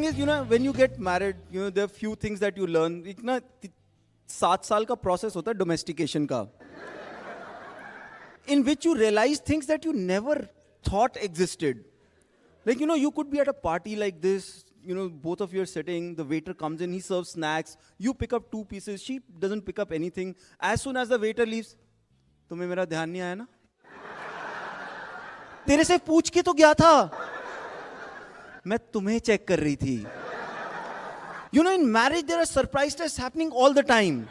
is, when you get married, there are few things that you learn. एक ना 7 साल का process होता है domestication का, in which you realize things that you never thought existed. Like, you could be at a party like this, both of you are sitting, the waiter comes in, he serves snacks, you pick up 2 pieces, she doesn't pick up anything. As soon as the waiter leaves, तुम्हें मेरा ध्यान नहीं आया ना? तेरे से पूछ के तो गया था, मैं तुम्हें चेक कर रही थी. In marriage there are surprise tests happening all the time.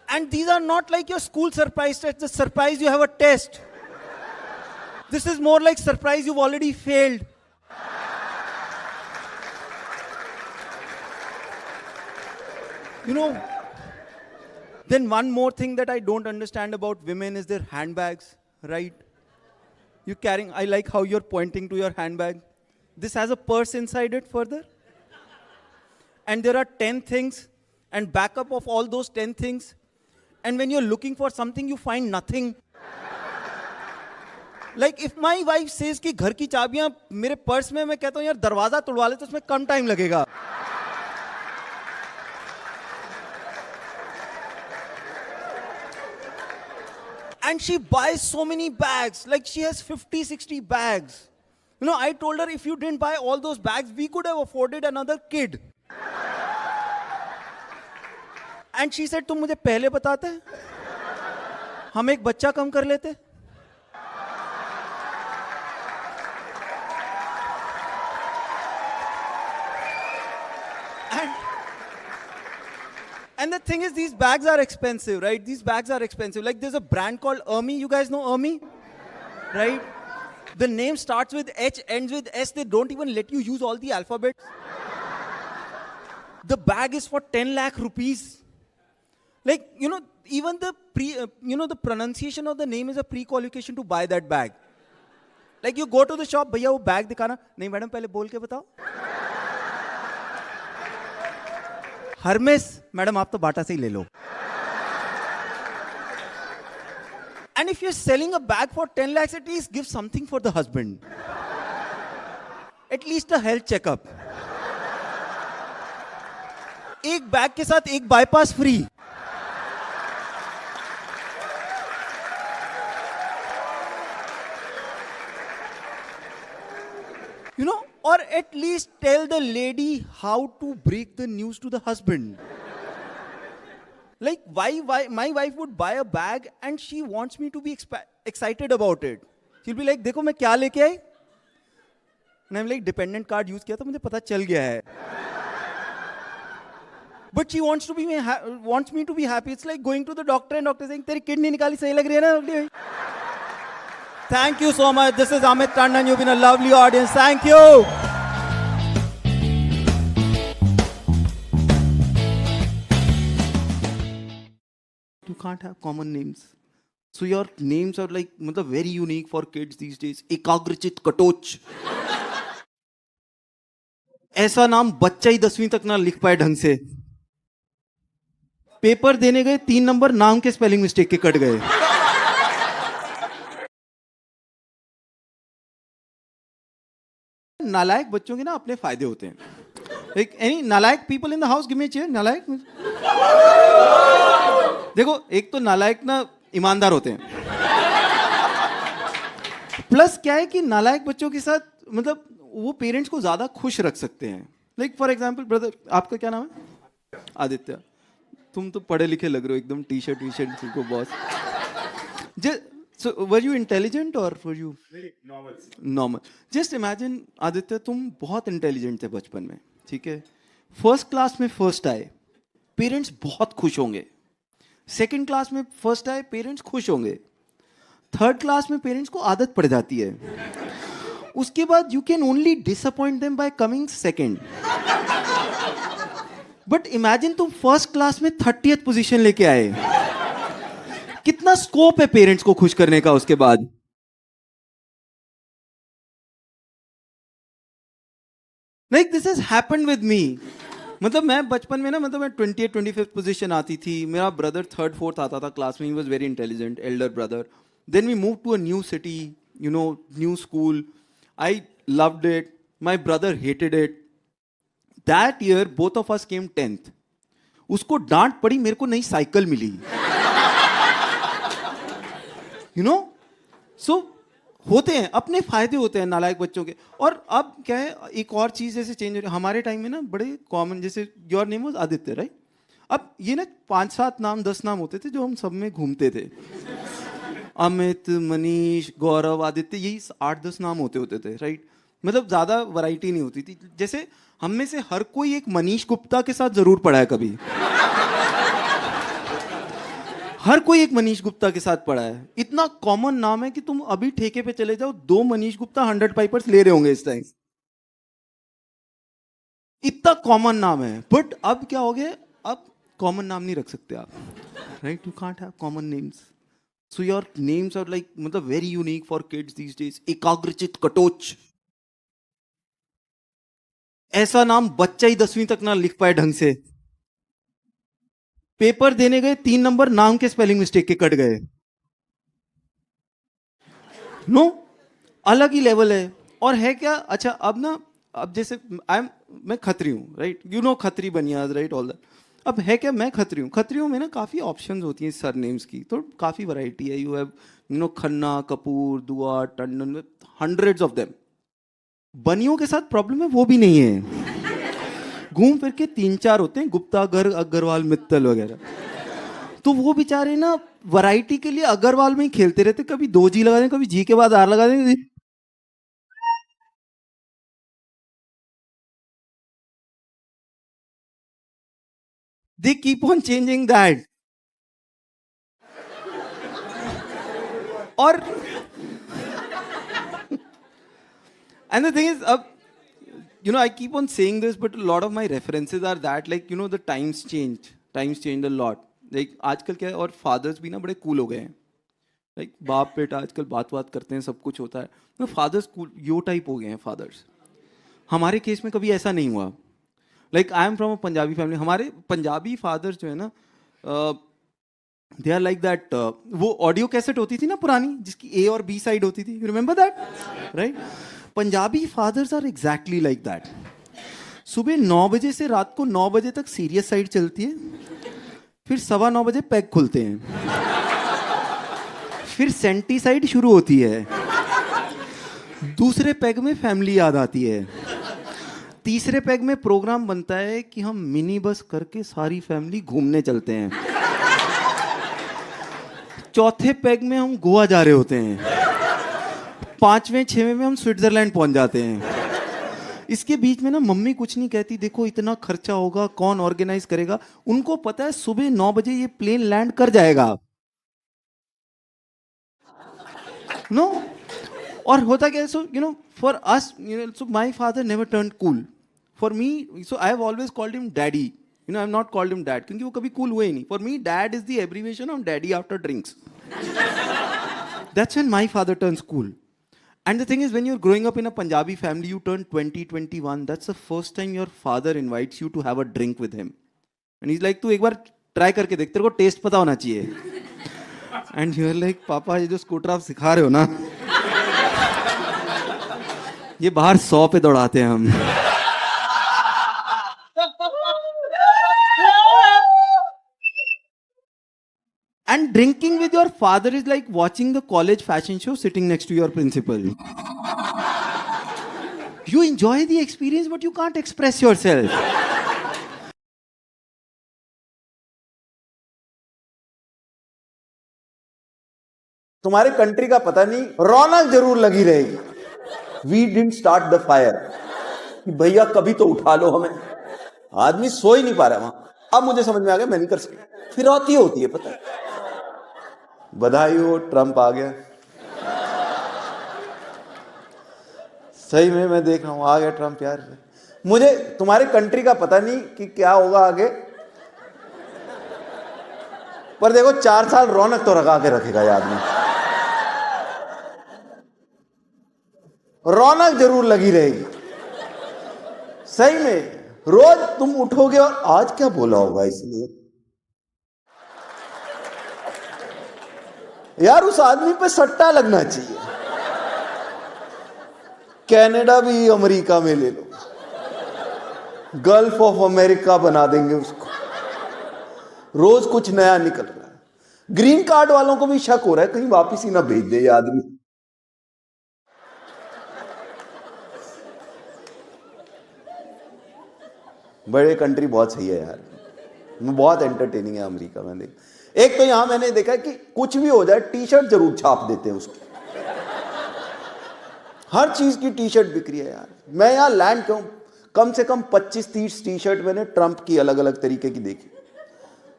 And these are not like your school surprise test, the surprise you have a test. This is more like surprise you've already failed. Then one more thing that I don't understand about women is their handbags, right? You carrying, I like how you're pointing to your handbag. This has a purse inside it further. And there are 10 things and backup of all those 10 things. And when you're looking for something, you find nothing. Like if my wife says कि घर की चाबियां मेरे purse में, मैं कहता हूँ यार दरवाजा तोड़वा ले तो उसमें कम टाइम लगेगा. And she buys so many bags, like she has 50, 60 bags. I told her if you didn't buy all those bags, we could have afforded another kid. And she said, तुम मुझे पहले बताते, हम एक बच्चा कम कर लेते. And the thing is, these bags are expensive, right? These bags are expensive. Like there's a brand called Hermes. You guys know Hermes? Right? The name starts with H, ends with S. They don't even let you use all the alphabets. The bag is for 10 lakh rupees. Like, even the the pronunciation of the name is a pre-qualification to buy that bag. Like you go to the shop, भैया वो bag दिखाना. नहीं madam पहले बोल के बताओ. Hermes, madam आप तो बाटा से ही ले लो. And if you're selling a bag for 10 lakhs, at least give something for the husband. At least a health checkup. एक बैग के साथ एक bypass free. Or at least tell the lady how to break the news to the husband. Like, why my wife would buy a bag and she wants me to be excited about it. She'll be like, देखो मैं क्या लेके आई? And I'm like, dependent card use किया तो मुझे पता चल गया है. But she wants me to be happy. It's like going to the doctor and doctor saying, तेरी kidney निकाली सही लग रही है ना? Thank you so much. This is Amit Tandon. You've been a lovely audience. Thank you. You can't have common names. So your names are like very unique for kids these days. Ekagrachit Katoch. ऐसा नाम बच्चा ही 10वीं तक ना लिख पाए ढंग से. पेपर देने गए 3 नंबर नाम के स्पेलिंग मिस्टेक के कट गए. नालायक बच्चों के ना अपने फायदे होते हैं. Like any नालायक people in the house, give me a chair. नालायक. देखो एक तो नालायक ना ईमानदार होते हैं. प्लस क्या है कि नालायक बच्चों के साथ वो पेरेंट्स को ज्यादा खुश रख सकते हैं. लाइक फॉर एग्जाम्पल ब्रदर, आपका क्या नाम है? आदित्य. तुम तो पढ़े लिखे लग रहे हो एकदम. टी शर्ट को boss. So were you intelligent or were you normal? Just imagine Aditya, तुम बहुत इंटेलिजेंट थे बचपन में, ठीक है. फर्स्ट क्लास में फर्स्ट आए, पेरेंट्स बहुत खुश होंगे. सेकंड क्लास में फर्स्ट आए, पेरेंट्स खुश होंगे. थर्ड क्लास में पेरेंट्स को आदत पड़ जाती है. उसके बाद you can only disappoint them by coming second. But imagine तुम फर्स्ट क्लास में 30th पोजीशन लेके आए. कितना स्कोप है पेरेंट्स को खुश करने का उसके बाद. Like this has happened with me. मैं बचपन में ना मैं 20th 25th पोजीशन आती थी. मेरा ब्रदर 3rd 4th आता था क्लास में. He was very intelligent, elder brother. Then we move to a new city, new school. I loved it. My brother hated it. That year, both of us came 10th. उसको डांट पड़ी, मेरे को नई cycle मिली. You know? So, होते हैं, अपने फायदे होते हैं नालायक बच्चों के. और अब क्या है, एक और चीज जैसे चेंज हो रही है. हमारे टाइम में ना बड़े कॉमन, जैसे your name was Aditya, right? अब ये ना 5-7 नाम 10 नाम होते थे जो हम सब में घूमते थे. अमित, मनीष, गौरव, आदित्य, यही 8-10 नाम होते थे, राइट? मतलब ज्यादा वैरायटी नहीं होती थी. जैसे हम में से हर कोई एक मनीष गुप्ता के साथ जरूर पढ़ा है कभी. हर कोई एक मनीष गुप्ता के साथ पढ़ा है. इतना कॉमन नाम है कि तुम अभी ठेके पे चले जाओ, 2 मनीष गुप्ता 100 पाइपर्स ले रहे होंगे इस टाइम. इतना कॉमन नाम है. बट अब क्या हो गया, अब कॉमन नाम नहीं रख सकते आप, right? You can't have common names. So your names are like मतलब very unique for kids these days. Ekagrachit Katoch, ऐसा नाम बच्चा ही 10वीं तक ना लिख पाए ढंग से. पेपर देने गए, 3 नंबर नाम के स्पेलिंग मिस्टेक के कट गए. नो, अलग ही लेवल है. और है क्या, अच्छा अब ना, अब जैसे मैं खत्री हूं, right? You know Khatri Banias, right? All that. अब है क्या, मैं खत्री हूँ. खत्रियों में ना काफ़ी ऑप्शंस होती हैं सर नेम्स की, तो काफ़ी वैरायटी है. यू हैव खन्ना, कपूर, दुआ, टंडन, हंड्रेड्स ऑफ देम. बनियों के साथ प्रॉब्लम है वो भी नहीं है. घूम फिर के 3-4 होते हैं, गुप्ता, गर्ग, अग्रवाल, मित्तल वगैरह. तो वो बेचारे ना वैरायटी के लिए अग्रवाल में ही खेलते रहते. कभी 2G लगा दें, कभी जी के बाद आर लगा दें. They keep on changing that. और and the thing is, I keep on saying this, but a lot of my references are that, like, the times changed a lot. Like आजकल क्या है, और फादर्स भी ना बड़े कूल हो गए हैं. लाइक बाप बेटा आजकल बात करते हैं, सब कुछ होता है. तो फादर्स कूल यो टाइप हो गए हैं फादर्स. हमारे केस में कभी ऐसा नहीं हुआ. Like I am from a Punjabi family. हमारे पंजाबी फादर्स जो है ना, दे आर लाइक दैट. वो ऑडियो कैसेट होती थी ना पुरानी, जिसकी ए और बी साइड होती थी. You remember that, right? Punjabi fathers are exactly like that. सुबह 9 बजे से रात को 9 बजे तक सीरियस साइड चलती है. फिर 9:15 बजे पैग खुलते हैं. फिर सेंटी साइड शुरू होती है. दूसरे पैग में फैमिली याद आती है. तीसरे पैग में प्रोग्राम बनता है कि हम मिनी बस करके सारी फैमिली घूमने चलते हैं. चौथे पैग में हम गोवा जा रहे होते हैं. 5वें 6वें में हम स्विट्जरलैंड पहुंच जाते हैं. इसके बीच में ना मम्मी कुछ नहीं कहती, देखो इतना खर्चा होगा, कौन ऑर्गेनाइज करेगा. उनको पता है सुबह 9 बजे ये प्लेन लैंड कर जाएगा. नो, और होता क्या है, so for us, so my father never turned cool. For me, so I have always called him daddy. I have not called him dad, क्योंकि वो कभी कूल हुए ही नहीं. For me dad is the abbreviation of daddy after drinks. That's when my father turns cool. And the thing is, when you're growing up in a Punjabi family, you turn 20, 21. That's the first time your father invites you to have a drink with him. And he's like, तू एक बार try करके देख, तेरे को test पता होना चाहिए. And you're like, पापा ये जो स्कूटर आप सिखा रहे हो ना, ये बाहर 100 पे दौड़ाते हैं हम. And drinking with your father is like watching the college fashion show sitting next to your principal. You enjoy the experience, but you can't express yourself. तुम्हारे कंट्री का पता नहीं, रौनक जरूर लगी रहेगी. We didn't start the fire. भैया कभी तो उठा लो हमें. आदमी सो ही नहीं पा रहा वहां. अब मुझे समझ में आ गया, मैं नहीं कर सकता. फिरौती होती है, पता है. बधाई हो, ट्रंप आ गया. सही में मैं देख रहा हूं, आ गया ट्रंप. यार मुझे तुम्हारे कंट्री का पता नहीं कि क्या होगा आगे, पर देखो 4 साल रौनक तो रखा के रखेगा ये आदमी. रौनक जरूर लगी रहेगी. सही में रोज तुम उठोगे और आज क्या बोला होगा, इसलिए यार उस आदमी पे सट्टा लगना चाहिए. कनाडा भी अमेरिका में ले लो, गल्फ ऑफ अमेरिका बना देंगे उसको। रोज कुछ नया निकल रहा है। ग्रीन कार्ड वालों को भी शक हो रहा है कहीं वापिस ही ना भेज दे ये आदमी। बड़े कंट्री बहुत सही है यार, बहुत एंटरटेनिंग है अमेरिका में। देख, एक तो यहां मैंने देखा कि कुछ भी हो जाए टी शर्ट जरूर छाप देते हैं उसकी, हर चीज की टी शर्ट बिक्री है यार। मैं यहां लैंड क्यों, कम से कम 25-30 टी शर्ट मैंने ट्रंप की अलग अलग तरीके की देखी।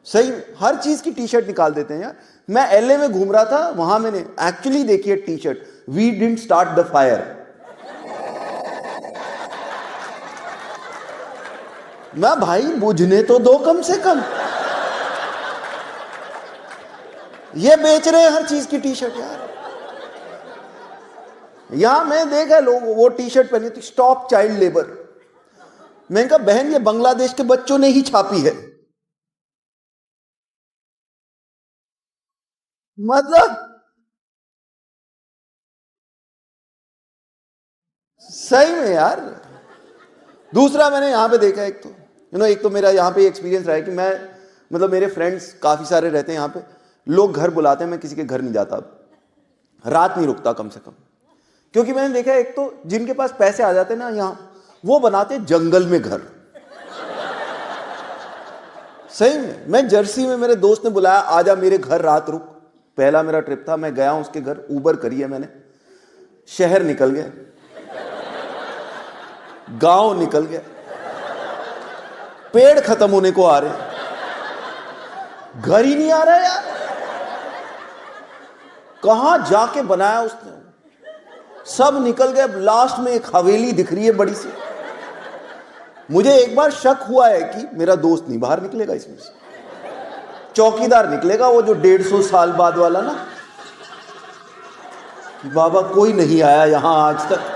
सही, हर चीज की टी शर्ट निकाल देते हैं यार। मैं एलए में घूम रहा था, वहां मैंने एक्चुअली देखी है T shirt, we didn't start the fire. मैं भाई बुझने तो दो कम से कम। ये बेच रहे हैं हर चीज की टी शर्ट यार। यहां मैं देखा लोग वो टी शर्ट पहनी थी, स्टॉप चाइल्ड लेबर। मैंने कहा बहन ये बांग्लादेश के बच्चों ने ही छापी है। मतलब सही में यार। दूसरा मैंने यहां पे देखा, एक तो मेरा यहां पे एक्सपीरियंस रहा है कि मैं, मतलब मेरे फ्रेंड्स काफी सारे रहते हैं यहां पे, लोग घर बुलाते हैं, मैं किसी के घर नहीं जाता, रात नहीं रुकता कम से कम। क्योंकि मैंने देखा एक तो जिनके पास पैसे आ जाते हैं ना यहां, वो बनाते जंगल में घर। सही में, मैं जर्सी में मेरे दोस्त ने बुलाया आजा मेरे घर रात रुक। पहला मेरा ट्रिप था, मैं गया उसके घर, उबर करी है मैंने, शहर निकल गया, गांव निकल गया, पेड़ खत्म होने को आ रहे, घर ही नहीं आ रहा यार। कहां जाके बनाया उसने, सब निकल गए। लास्ट में एक हवेली दिख रही है बड़ी सी। मुझे एक बार शक हुआ है कि मेरा दोस्त नहीं बाहर निकलेगा इसमें से, चौकीदार निकलेगा, वो जो 150 साल बाद वाला ना, बाबा कोई नहीं आया यहां आज तक।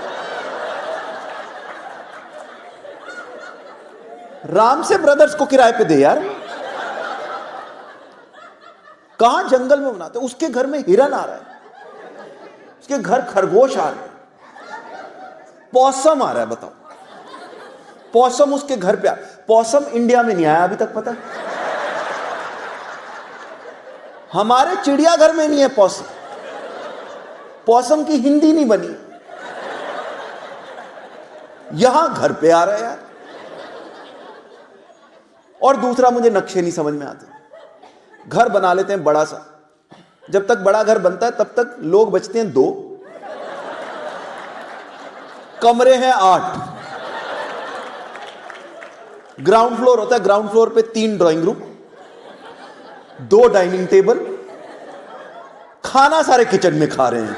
राम से ब्रदर्स को किराए पे दे यार। कहां जंगल में बनाते, उसके घर में हिरन आ रहा है, उसके घर खरगोश आ रहे हैं, पॉसम आ रहा है। बताओ, पॉसम उसके घर पे पॉसम इंडिया में नहीं आया अभी तक, पता है? हमारे चिड़ियाघर में नहीं है पॉसम, पॉसम की हिंदी नहीं बनी, यहां घर पे आ रहा है यार। और दूसरा मुझे नक्शे नहीं समझ में आते। घर बना लेते हैं बड़ा सा, जब तक बड़ा घर बनता है तब तक लोग बचते हैं 2, कमरे हैं 8, ग्राउंड फ्लोर होता है, ग्राउंड फ्लोर पे 3 ड्राइंग रूम, 2 डाइनिंग टेबल, खाना सारे किचन में खा रहे हैं।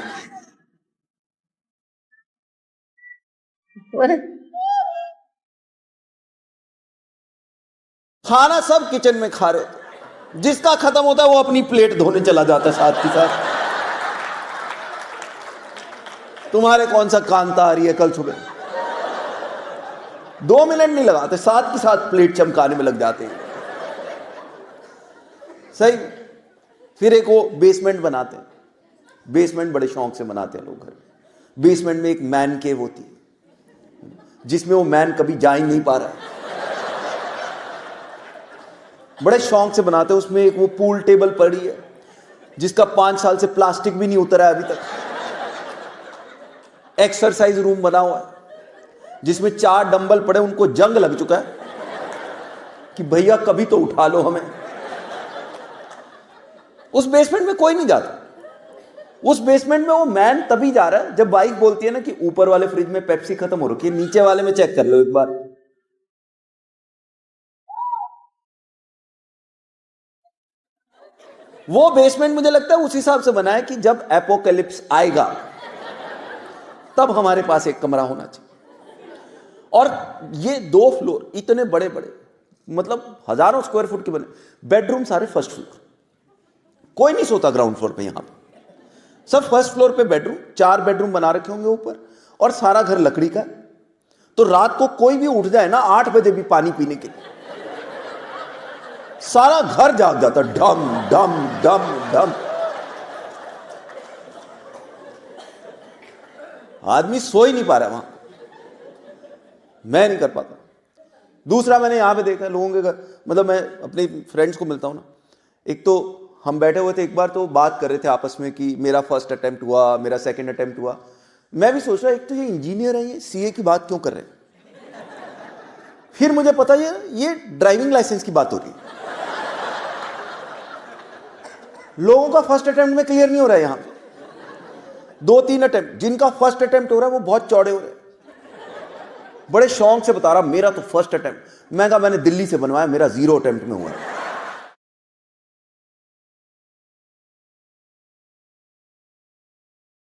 खाना सब किचन में खा रहे, जिसका खत्म होता है वो अपनी प्लेट धोने चला जाता है साथ के साथ। तुम्हारे कौन सा कांता आ रही है कल सुबह, 2 मिनट नहीं लगाते, साथ के साथ प्लेट चमकाने में लग जाते हैं। सही। फिर एक वो बेसमेंट बनाते हैं, बेसमेंट बड़े शौक से बनाते हैं लोग घर में। बेसमेंट में एक मैन केव होती है, जिसमें वो मैन कभी जा ही नहीं पा रहा है, बड़े शौक से बनाते हैं। उसमें एक वो पूल टेबल पड़ी है, जिसका 5 साल से प्लास्टिक भी नहीं उतरा है अभी तक। एक्सरसाइज रूम बना हुआ है, जिसमें 4 डंबल पड़े, उनको जंग लग चुका है कि भैया कभी तो उठा लो हमें। उस बेसमेंट में कोई नहीं जाता। उस बेसमेंट में वो मैन तभी जा रहा है जब वाइफ बोलती है ना कि ऊपर वाले फ्रिज में पेप्सी खत्म हो रखी है, नीचे वाले में चेक कर लो एक बार। वो बेसमेंट मुझे लगता है उस हिसाब से बना है कि जब एपोकैलिप्स आएगा तब हमारे पास एक कमरा होना चाहिए। और ये 2 फ्लोर इतने बड़े बड़े, मतलब हजारों स्क्वायर फुट के बने, बेडरूम सारे फर्स्ट फ्लोर, कोई नहीं सोता ग्राउंड फ्लोर पे, यहां पे सब फर्स्ट फ्लोर पे बेडरूम। 4 बेडरूम बना रखे होंगे ऊपर, और सारा घर लकड़ी का। तो रात को कोई भी उठ जाए ना 8 बजे भी पानी पीने के लिए, सारा घर जाग जाता, डम डम डम डम। आदमी सो ही नहीं पा रहा वहां, मैं नहीं कर पाता। दूसरा मैंने यहां पे देखा लोगों के घर, मतलब मैं अपने फ्रेंड्स को मिलता हूं ना, एक तो हम बैठे हुए थे, एक बार तो बात कर रहे थे आपस में कि मेरा फर्स्ट अटेम्प्ट हुआ, मेरा सेकंड अटेम्प्ट हुआ। मैं भी सोच रहा एक तो ये इंजीनियर है, ये सीए की बात क्यों कर रहे हैं। फिर मुझे पता ये ड्राइविंग लाइसेंस की बात हो रही है। लोगों का फर्स्ट अटेम्प्ट में क्लियर नहीं हो रहा है। यहां 2-3 अटेम्प्ट, जिनका फर्स्ट अटेम्प्ट हो रहा है वो बहुत चौड़े हो रहे हैं, बड़े शौक से बता रहा मेरा तो फर्स्ट अटेम्प्ट। मैं कहा मैंने दिल्ली से बनवाया, मेरा 0 अटेम्प्ट में हुआ है।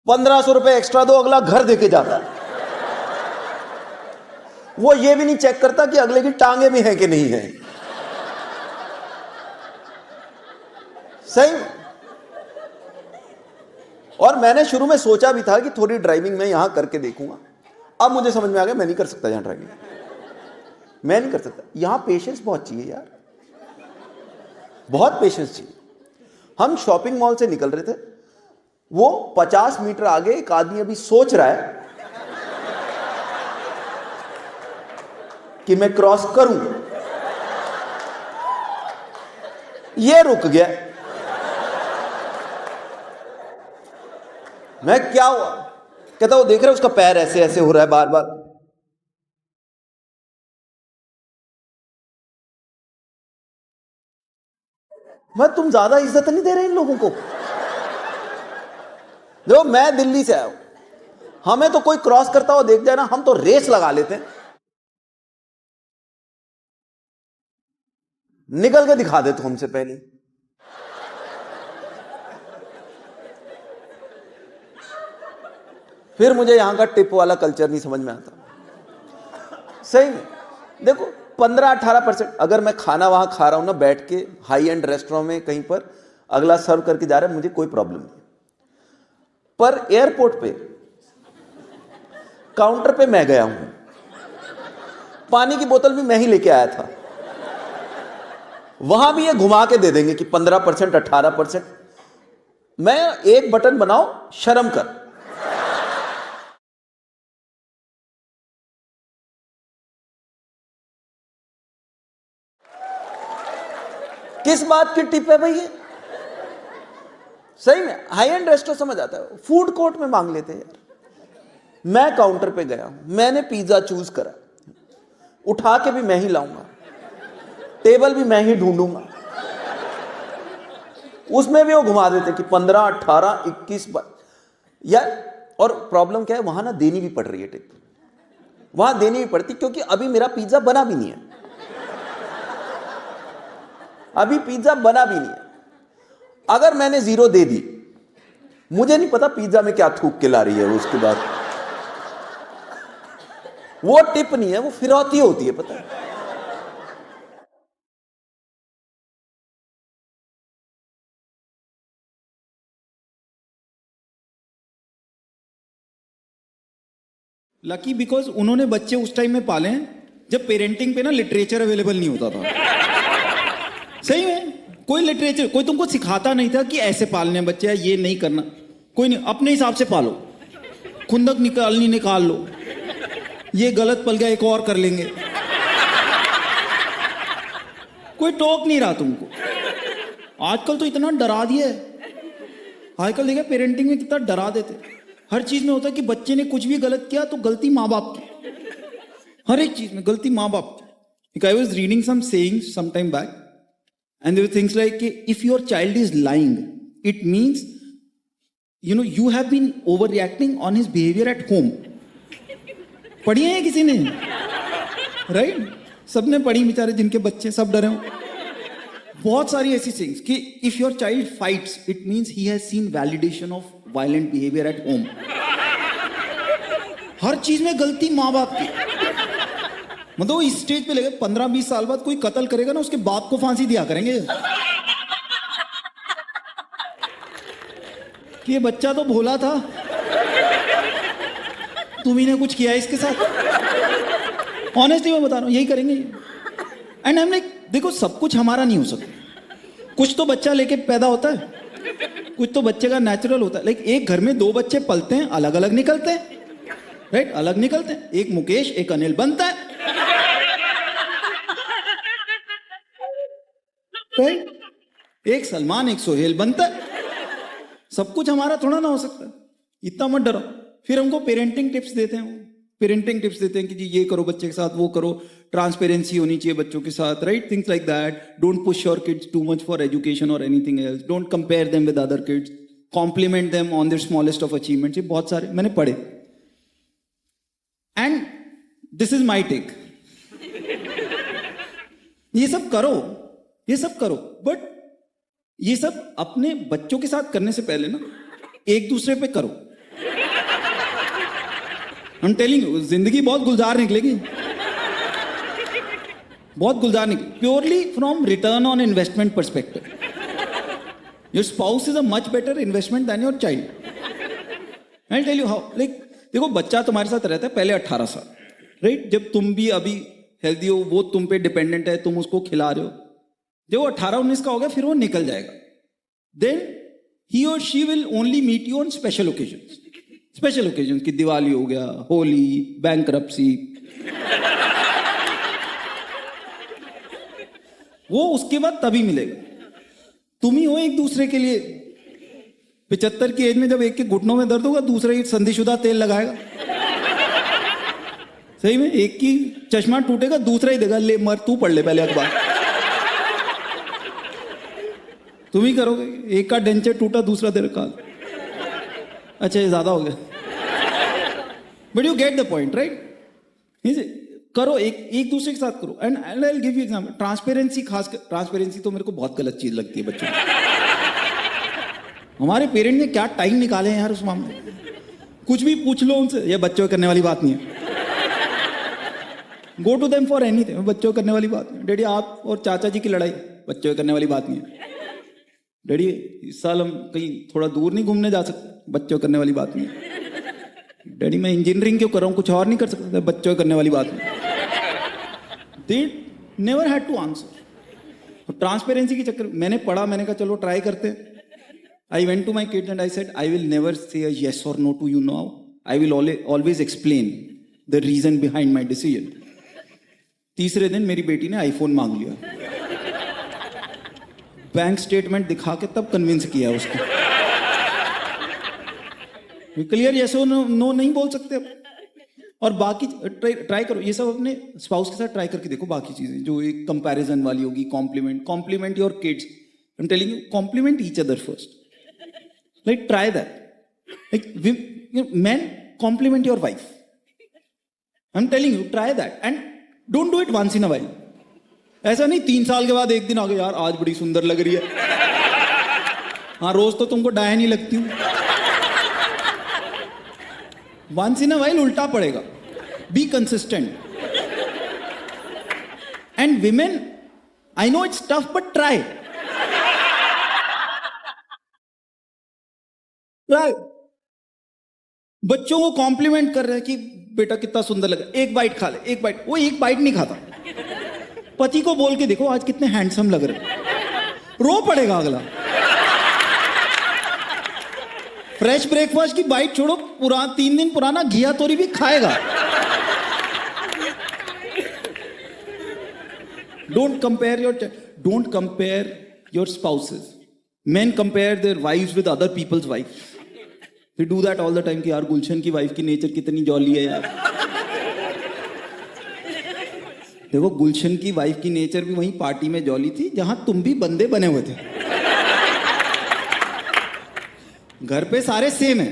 ₹1500 एक्स्ट्रा दो, अगला घर देके जाता है। वो ये भी नहीं चेक करता कि अगले की टांगे भी हैं कि नहीं है। सही। और मैंने शुरू में सोचा भी था कि थोड़ी ड्राइविंग मैं यहां करके देखूंगा। अब मुझे समझ में आ गया मैं नहीं कर सकता यहां ड्राइविंग, मैं नहीं कर सकता। यहां पेशेंस बहुत चाहिए यार, बहुत पेशेंस चाहिए। हम शॉपिंग मॉल से निकल रहे थे, वो 50 मीटर आगे एक आदमी अभी सोच रहा है कि मैं क्रॉस करूं, ये रुक गया। मैं क्या हुआ, कहता वो देख रहे उसका पैर ऐसे ऐसे हो रहा है बार बार। मैं तुम ज्यादा इज्जत नहीं दे रहे इन लोगों को। देखो मैं दिल्ली से आया हूं, हमें तो कोई क्रॉस करता हुआ देख जाए ना, हम तो रेस लगा लेते हैं, निकल के दिखा दे तो हमसे पहले। फिर मुझे यहां का टिप वाला कल्चर नहीं समझ में आता। सही में देखो 15-18%, अगर मैं खाना वहां खा रहा हूं ना बैठ के हाई एंड रेस्टोरेंट में कहीं पर, अगला सर्व करके जा रहा है, मुझे कोई प्रॉब्लम नहीं। पर एयरपोर्ट पे काउंटर पे मैं गया हूं, पानी की बोतल भी मैं ही लेके आया था, वहां भी ये घुमा के दे देंगे कि 15%, 18%। मैं एक बटन बनाओ, शर्म कर। किस बात की टिप है भाई ये। सही में हाई एंड रेस्टोरेंट समझ आता है, फूड कोर्ट में मांग लेते हैं यार। मैं काउंटर पे गया हूं, मैंने पिज्जा चूज करा, उठा के भी मैं ही लाऊंगा, टेबल भी मैं ही ढूंढूंगा, उसमें भी वो घुमा देते कि 15, 18, 21 यार। और प्रॉब्लम क्या है, वहां ना देनी भी पड़ रही है टिप, वहां देनी भी पड़ती, क्योंकि अभी मेरा पिज्जा बना भी नहीं है, अभी पिज्जा बना भी नहीं है। अगर मैंने 0 दे दी, मुझे नहीं पता पिज्जा में क्या थूक के ला रही है उसके बाद, वो टिप नहीं है, वो फिरौती होती है, पता है। लकी बिकॉज उन्होंने बच्चे उस टाइम में पाले हैं जब पेरेंटिंग पे ना लिटरेचर अवेलेबल नहीं होता था। सही में कोई लिटरेचर, कोई तुमको सिखाता नहीं था कि ऐसे पालने बच्चे हैं, ये नहीं करना। कोई नहीं, अपने हिसाब से पालो, खुंदक निकाल लो, ये गलत पल गया एक और कर लेंगे, कोई टोक नहीं रहा तुमको। आजकल तो इतना डरा दिया है, आजकल देखा पेरेंटिंग में कितना डरा देते, हर चीज में होता है कि बच्चे ने कुछ भी गलत किया तो गलती माँ बाप की, हर एक चीज में गलती माँ बाप की। I was reading some sayings some time back and there were things like if your child is lying, it means you have been overreacting on his behavior at home. पढ़ी है किसी ने? राइट, सबने पढ़ी, बेचारे जिनके बच्चे सब डरे हो। बहुत सारी ऐसी थिंग्स कि if your child fights, it means he has seen validation of violent behavior at home. हर चीज में गलती माँ बाप की। मतलब इस स्टेज पे लगे 15-20 साल बाद कोई कत्ल करेगा ना, उसके बाप को फांसी दिया करेंगे कि ये बच्चा तो भोला था, तुम्ही ने कुछ किया इसके साथ। ऑनेस्टली मैं बता रहा हूं, यही करेंगे। एंड हम लाइक, देखो सब कुछ हमारा नहीं हो सकता, कुछ तो बच्चा लेके पैदा होता है, कुछ तो बच्चे का नेचुरल होता है। लाइक एक घर में 2 बच्चे पलते हैं, अलग अलग निकलते हैं, राइट, अलग निकलते हैं, एक मुकेश एक अनिल बनता है, राइट, एक सलमान एक सोहेल बनता है। सब कुछ हमारा थोड़ा ना हो सकता है, इतना मत डरो। फिर हमको पेरेंटिंग टिप्स देते हैं, पेरेंटिंग टिप्स देते हैं कि जी ये करो बच्चे के साथ, वो करो, ट्रांसपेरेंसी होनी चाहिए बच्चों के साथ, right, things like that, don't push your kids too much for education और anything else, don't compare them with other kids, compliment them on their smallest of achievements. ये बहुत सारे मैंने पढ़े, and this is my take. ये सब करो, ये सब करो, बट ये सब अपने बच्चों के साथ करने से पहले ना एक दूसरे पे करो। I'm telling you, जिंदगी बहुत गुलजार निकलेगी, बहुत गुलजार निकलेगी, purely from return on investment perspective. Your spouse is a much better investment than your child. I tell you how, like देखो बच्चा तुम्हारे साथ रहता है पहले 18 साल, राइट, जब तुम भी अभी हेल्दी हो, वो तुम पे डिपेंडेंट है, तुम उसको खिला रहे हो, जब वो 18-19 का हो गया फिर वो निकल जाएगा। देन ही और she will only meet you on special occasions, special occasion की दिवाली हो गया, होली, बैंकरप्सी, वो उसके बाद तभी मिलेगा। तुम ही हो एक दूसरे के लिए। 75 की एज में जब एक के घुटनों में दर्द होगा, दूसरा ही संधिशुदा तेल लगाएगा। सही में, एक की चश्मा टूटेगा, दूसरा ही देगा, ले मर, तू पढ़ ले पहले अखबार। तुम ही करोगे, एक का डेंचर टूटा, दूसरा दे रखा। अच्छा ये ज्यादा हो गया, but you get the point, right. करो, एक दूसरे के साथ करो। And I will give you example, transparency, खास ट्रांसपेरेंसी तो मेरे को बहुत गलत चीज लगती है बच्चों को। हमारे पेरेंट ने क्या टाइम निकाले हैं यार उस मामले में, कुछ भी पूछ लो उनसे, ये बच्चों करने वाली बात नहीं है। Go to them for anything, बच्चों करने वाली बात नहीं। डैडी आप और चाचा जी की लड़ाई, बच्चों करने वाली बात नहीं है। डैडी इस साल हम कहीं थोड़ा दूर नहीं घूमने जा सकते, बच्चों करने वाली बात नहीं है। डैडी मैं इंजीनियरिंग क्यों कर रहा हूँ, कुछ और नहीं कर सकता, बच्चों करने वाली बात नहीं। They never had to answer. Transparency के चक्कर मैंने पढ़ा, मैंने कहा चलो ट्राई करते। I went to my kids and I said I will never say yes और no to you now, I will always explain the reason behind my decision. तीसरे दिन मेरी बेटी ने आईफोन मांग लिया, बैंक स्टेटमेंट दिखा के तब कन्विंस किया उसको। क्लियर यस और नो नहीं बोल सकते अब। और बाकी ट्राई करो, ये सब अपने स्पाउस के साथ ट्राई करके देखो। बाकी चीजें जो एक कंपैरिजन वाली होगी, compliment your kids, I am telling you, compliment each other first, like try that. Like men compliment your wife, I'm telling you, try that and don't do it once in a while. ऐसा नहीं 3 साल के बाद एक दिन आ गया, यार आज बड़ी सुंदर लग रही है। हाँ रोज तो तुमको डाया नहीं लगती हूँ। वंस इन अ वाइल उल्टा पड़ेगा। Be consistent. And women, I know it's tough but try. Try. बच्चों को कॉम्प्लीमेंट कर रहे हैं कि बेटा कितना सुंदर लगा, एक बाइट खा ले, एक बाइट। वो एक बाइट नहीं खाता। पति को बोल के देखो आज कितने हैंडसम लग रहे, रो पड़ेगा अगला। फ्रेश ब्रेकफास्ट की बाइट छोड़ो, 3 दिन पुराना घिया तोरी भी खाएगा। Don't compare your spouses. Men compare their wives with other people's wives. They do that all the time कि यार गुलशन की वाइफ की नेचर कितनी जॉली है यार। देखो गुलशन की वाइफ की नेचर भी वहीं पार्टी में जॉली थी जहां तुम भी बंदे बने हुए थे। घर पे सारे सेम है,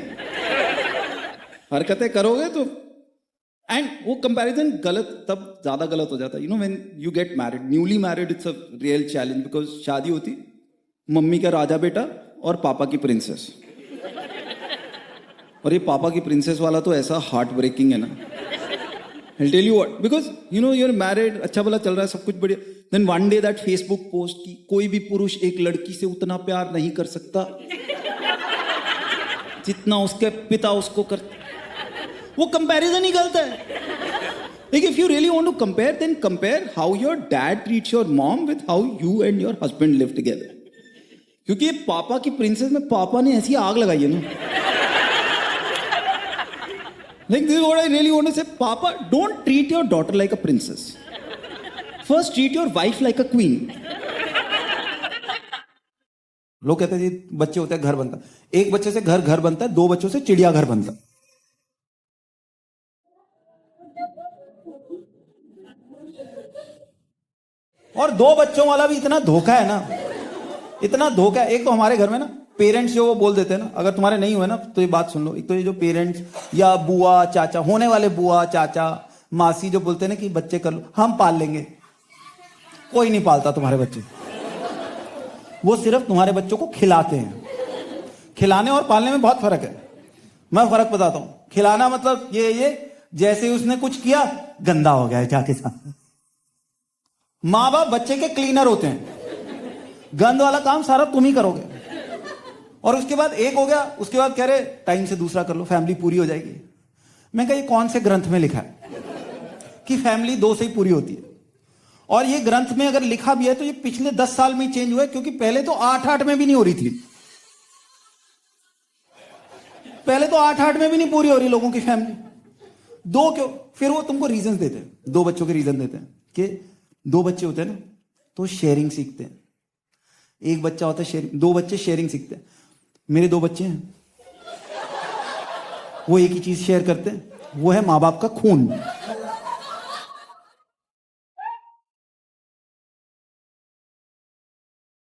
हरकतें करोगे तो। एंड वो कंपैरिजन गलत तब ज्यादा गलत हो जाता है, you know, when you get married, newly married, it's a real challenge. Because शादी होती मम्मी का राजा बेटा और पापा की प्रिंसेस, और ये पापा की प्रिंसेस वाला तो ऐसा हार्ट ब्रेकिंग है ना। I'll tell you what, because you know you're married, अच्छा भला चल रहा है, सब कुछ बढ़िया। Then one day that Facebook post की कोई भी पुरुष एक लड़की से उतना प्यार नहीं कर सकता जितना उसके पिता उसको कर। वो कंपैरिजन ही गलत है। Like if you really want to compare, then compare how your dad treats your mom with how you and your husband live together. क्योंकि ये पापा की प्रिंसेस में पापा ने ऐसी आग लगाई है ना। Like this is what I really want to say. Papa, don't treat your daughter like a princess. First, treat your wife like a queen. लोग कहते हैं जी बच्चे होते हैं घर बनता है, एक बच्चे से घर घर बनता है, दो बच्चों से चिड़िया घर बनता है। और दो बच्चों वाला भी इतना धोखा है ना, इतना धोखा है। एक तो हमारे घर में ना पेरेंट्स जो वो बोल देते हैं ना, अगर तुम्हारे नहीं हुए ना तो ये बात सुन लो, एक तो ये जो पेरेंट्स या बुआ चाचा, होने वाले बुआ चाचा मासी जो बोलते हैं ना कि बच्चे कर लो, हम पाल लेंगे, कोई नहीं पालता तुम्हारे बच्चे। वो सिर्फ तुम्हारे बच्चों को खिलाते हैं। खिलाने और पालने में बहुत फर्क है। मैं फर्क बताता हूं। खिलाना मतलब ये जैसे ही उसने कुछ किया गंदा हो गया है जाके साथ। माँ बाप बच्चे के क्लीनर होते हैं, गंद वाला काम सारा तुम ही करोगे। और उसके बाद एक हो गया, उसके बाद कह रहे टाइम से दूसरा कर लो, फैमिली पूरी हो जाएगी। मैं कहा ये कौन से ग्रंथ में लिखा है कि फैमिली 2 से ही पूरी होती है? और ये ग्रंथ में अगर लिखा भी है तो ये पिछले 10 साल में ही चेंज हुआ है, क्योंकि पहले तो 8-8 में भी नहीं हो रही थी। पहले तो 8-8 में भी नहीं पूरी हो रही लोगों की फैमिली। 2 क्यों? फिर वो तुमको रीजन देते हैं, 2 बच्चों के रीजन देते हैं कि 2 बच्चे होते हैं ना तो शेयरिंग सीखते हैं। एक बच्चा होता है शेयरिंग, 2 बच्चे शेयरिंग सीखते हैं। मेरे 2 बच्चे हैं, वो एक ही चीज शेयर करते हैं, वो है मां बाप का खून।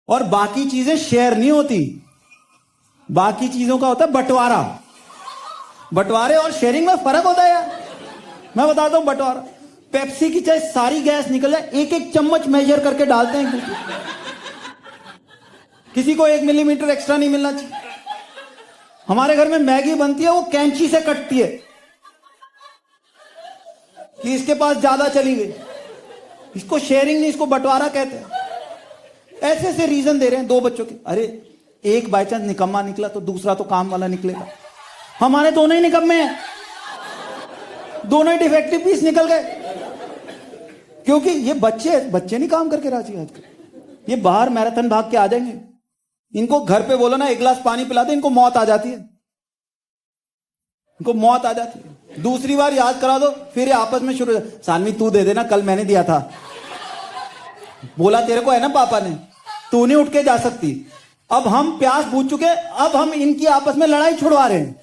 और बाकी चीजें शेयर नहीं होती, बाकी चीजों का होता है बंटवारा। बंटवारे और शेयरिंग में फर्क होता है यार। मैं बताता हूं बंटवारा, पेप्सी की चाहे सारी गैस निकल जाए, 1-1 चम्मच मेजर करके डालते हैं। किसी को 1 मिलीमीटर एक्स्ट्रा नहीं मिलना चाहिए। हमारे घर में मैगी बनती है, वो कैंची से कटती है कि इसके पास ज्यादा चली गई। इसको शेयरिंग नहीं, इसको बंटवारा कहते हैं। ऐसे ऐसे रीजन दे रहे हैं 2 बच्चों के। अरे एक बाई चांस निकम्मा निकला तो दूसरा तो काम वाला निकलेगा। हमारे दोनों ही निकम्मे हैं, दोनों ही डिफेक्टिव पीस निकल गए। क्योंकि ये बच्चे नहीं काम करके राजी आजकल। ये बाहर मैराथन भाग के आ जाएंगे। इनको घर पे बोलो ना 1 गिलास पानी पिला दे, इनको मौत आ जाती है, इनको मौत आ जाती है। दूसरी बार याद करा दो, फिर ये आपस में शुरू, सानवी तू दे देना, कल मैंने दिया था। बोला तेरे को है ना पापा ने, तू नहीं उठ के जा सकती। अब हम प्यास बूझ चुके, अब हम इनकी आपस में लड़ाई छुड़वा रहे हैं।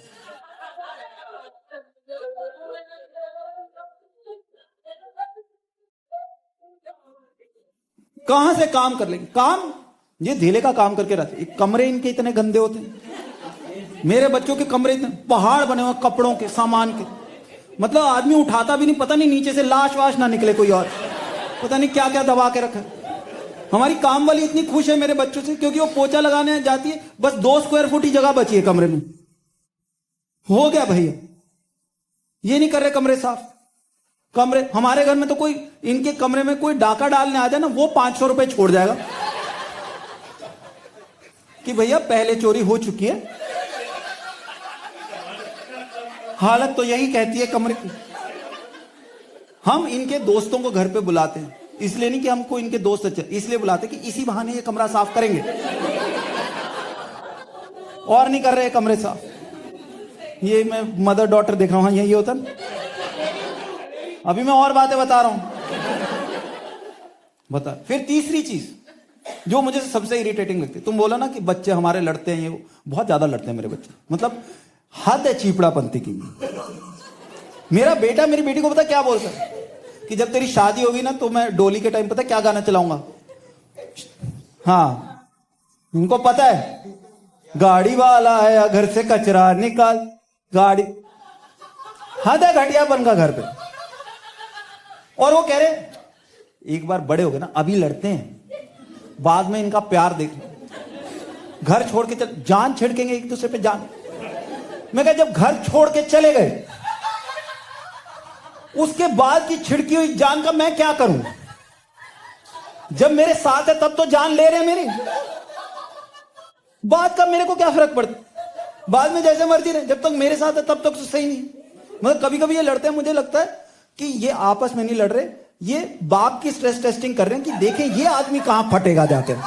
कहां से काम कर लेंगे? काम ये धीले का काम करके रहते। कमरे इनके इतने गंदे होते हैं। मेरे बच्चों के कमरे इतने पहाड़ बने हुए कपड़ों के, सामान के, मतलब आदमी उठाता भी नहीं, पता नहीं नीचे से लाश वाश ना निकले कोई और, पता नहीं क्या क्या दबा के रखा है। हमारी काम वाली इतनी खुश है मेरे बच्चों से, क्योंकि वो पोछा लगाने जाती है, बस 2 स्क्वायर फुट ही जगह बची है कमरे में। हो गया भैया, ये नहीं कर रहे कमरे साफ। कमरे हमारे घर में तो कोई इनके कमरे में कोई डाका डालने आ जाए ना, वो 500 रुपए छोड़ जाएगा कि भैया पहले चोरी हो चुकी है। हालत तो यही कहती है कमरे की। हम इनके दोस्तों को घर पे बुलाते हैं, इसलिए नहीं कि हमको इनके दोस्त अच्छे, इसलिए बुलाते कि इसी बहाने ये कमरा साफ करेंगे। और नहीं कर रहे कमरे साफ। ये मैं मदर डॉटर देख रहा हूं, यही होता ना। अभी मैं और बातें बता रहा हूं, बता। फिर तीसरी चीज जो मुझे सबसे इरिटेटिंग लगती है, तुम बोला ना कि बच्चे हमारे लड़ते हैं, ये वो बहुत ज्यादा लड़ते हैं मेरे बच्चे, मतलब हद है चीपड़ापंती की। मेरा बेटा मेरी बेटी को पता क्या बोलता है कि जब तेरी शादी होगी ना तो मैं डोली के टाइम पता क्या गाना चलाऊंगा। हाँ, उनको पता है गाड़ी वाला आया घर से कचरा निकाल, गाड़ी। हद है घटियापन का घर पे। और वो कह रहे एक बार बड़े हो गए ना, अभी लड़ते हैं, बाद में इनका प्यार देख, घर छोड़ के चल, जान छिड़केंगे एक दूसरे पे जान। मैं कहा जब घर छोड़ के चले गए, उसके बाद की छिड़की हुई जान का मैं क्या करूं? जब मेरे साथ है तब तो जान ले रहे हैं मेरी, बाद का मेरे को क्या फर्क पड़ता? बाद में जैसे मर्जी रहे, जब तक मेरे साथ है तब तक तो सही नहीं। मतलब कभी कभी ये लड़ते हैं, मुझे लगता है कि ये आपस में नहीं लड़ रहे, ये बाप की स्ट्रेस टेस्टिंग कर रहे हैं कि देखें ये आदमी कहां फटेगा जाकर।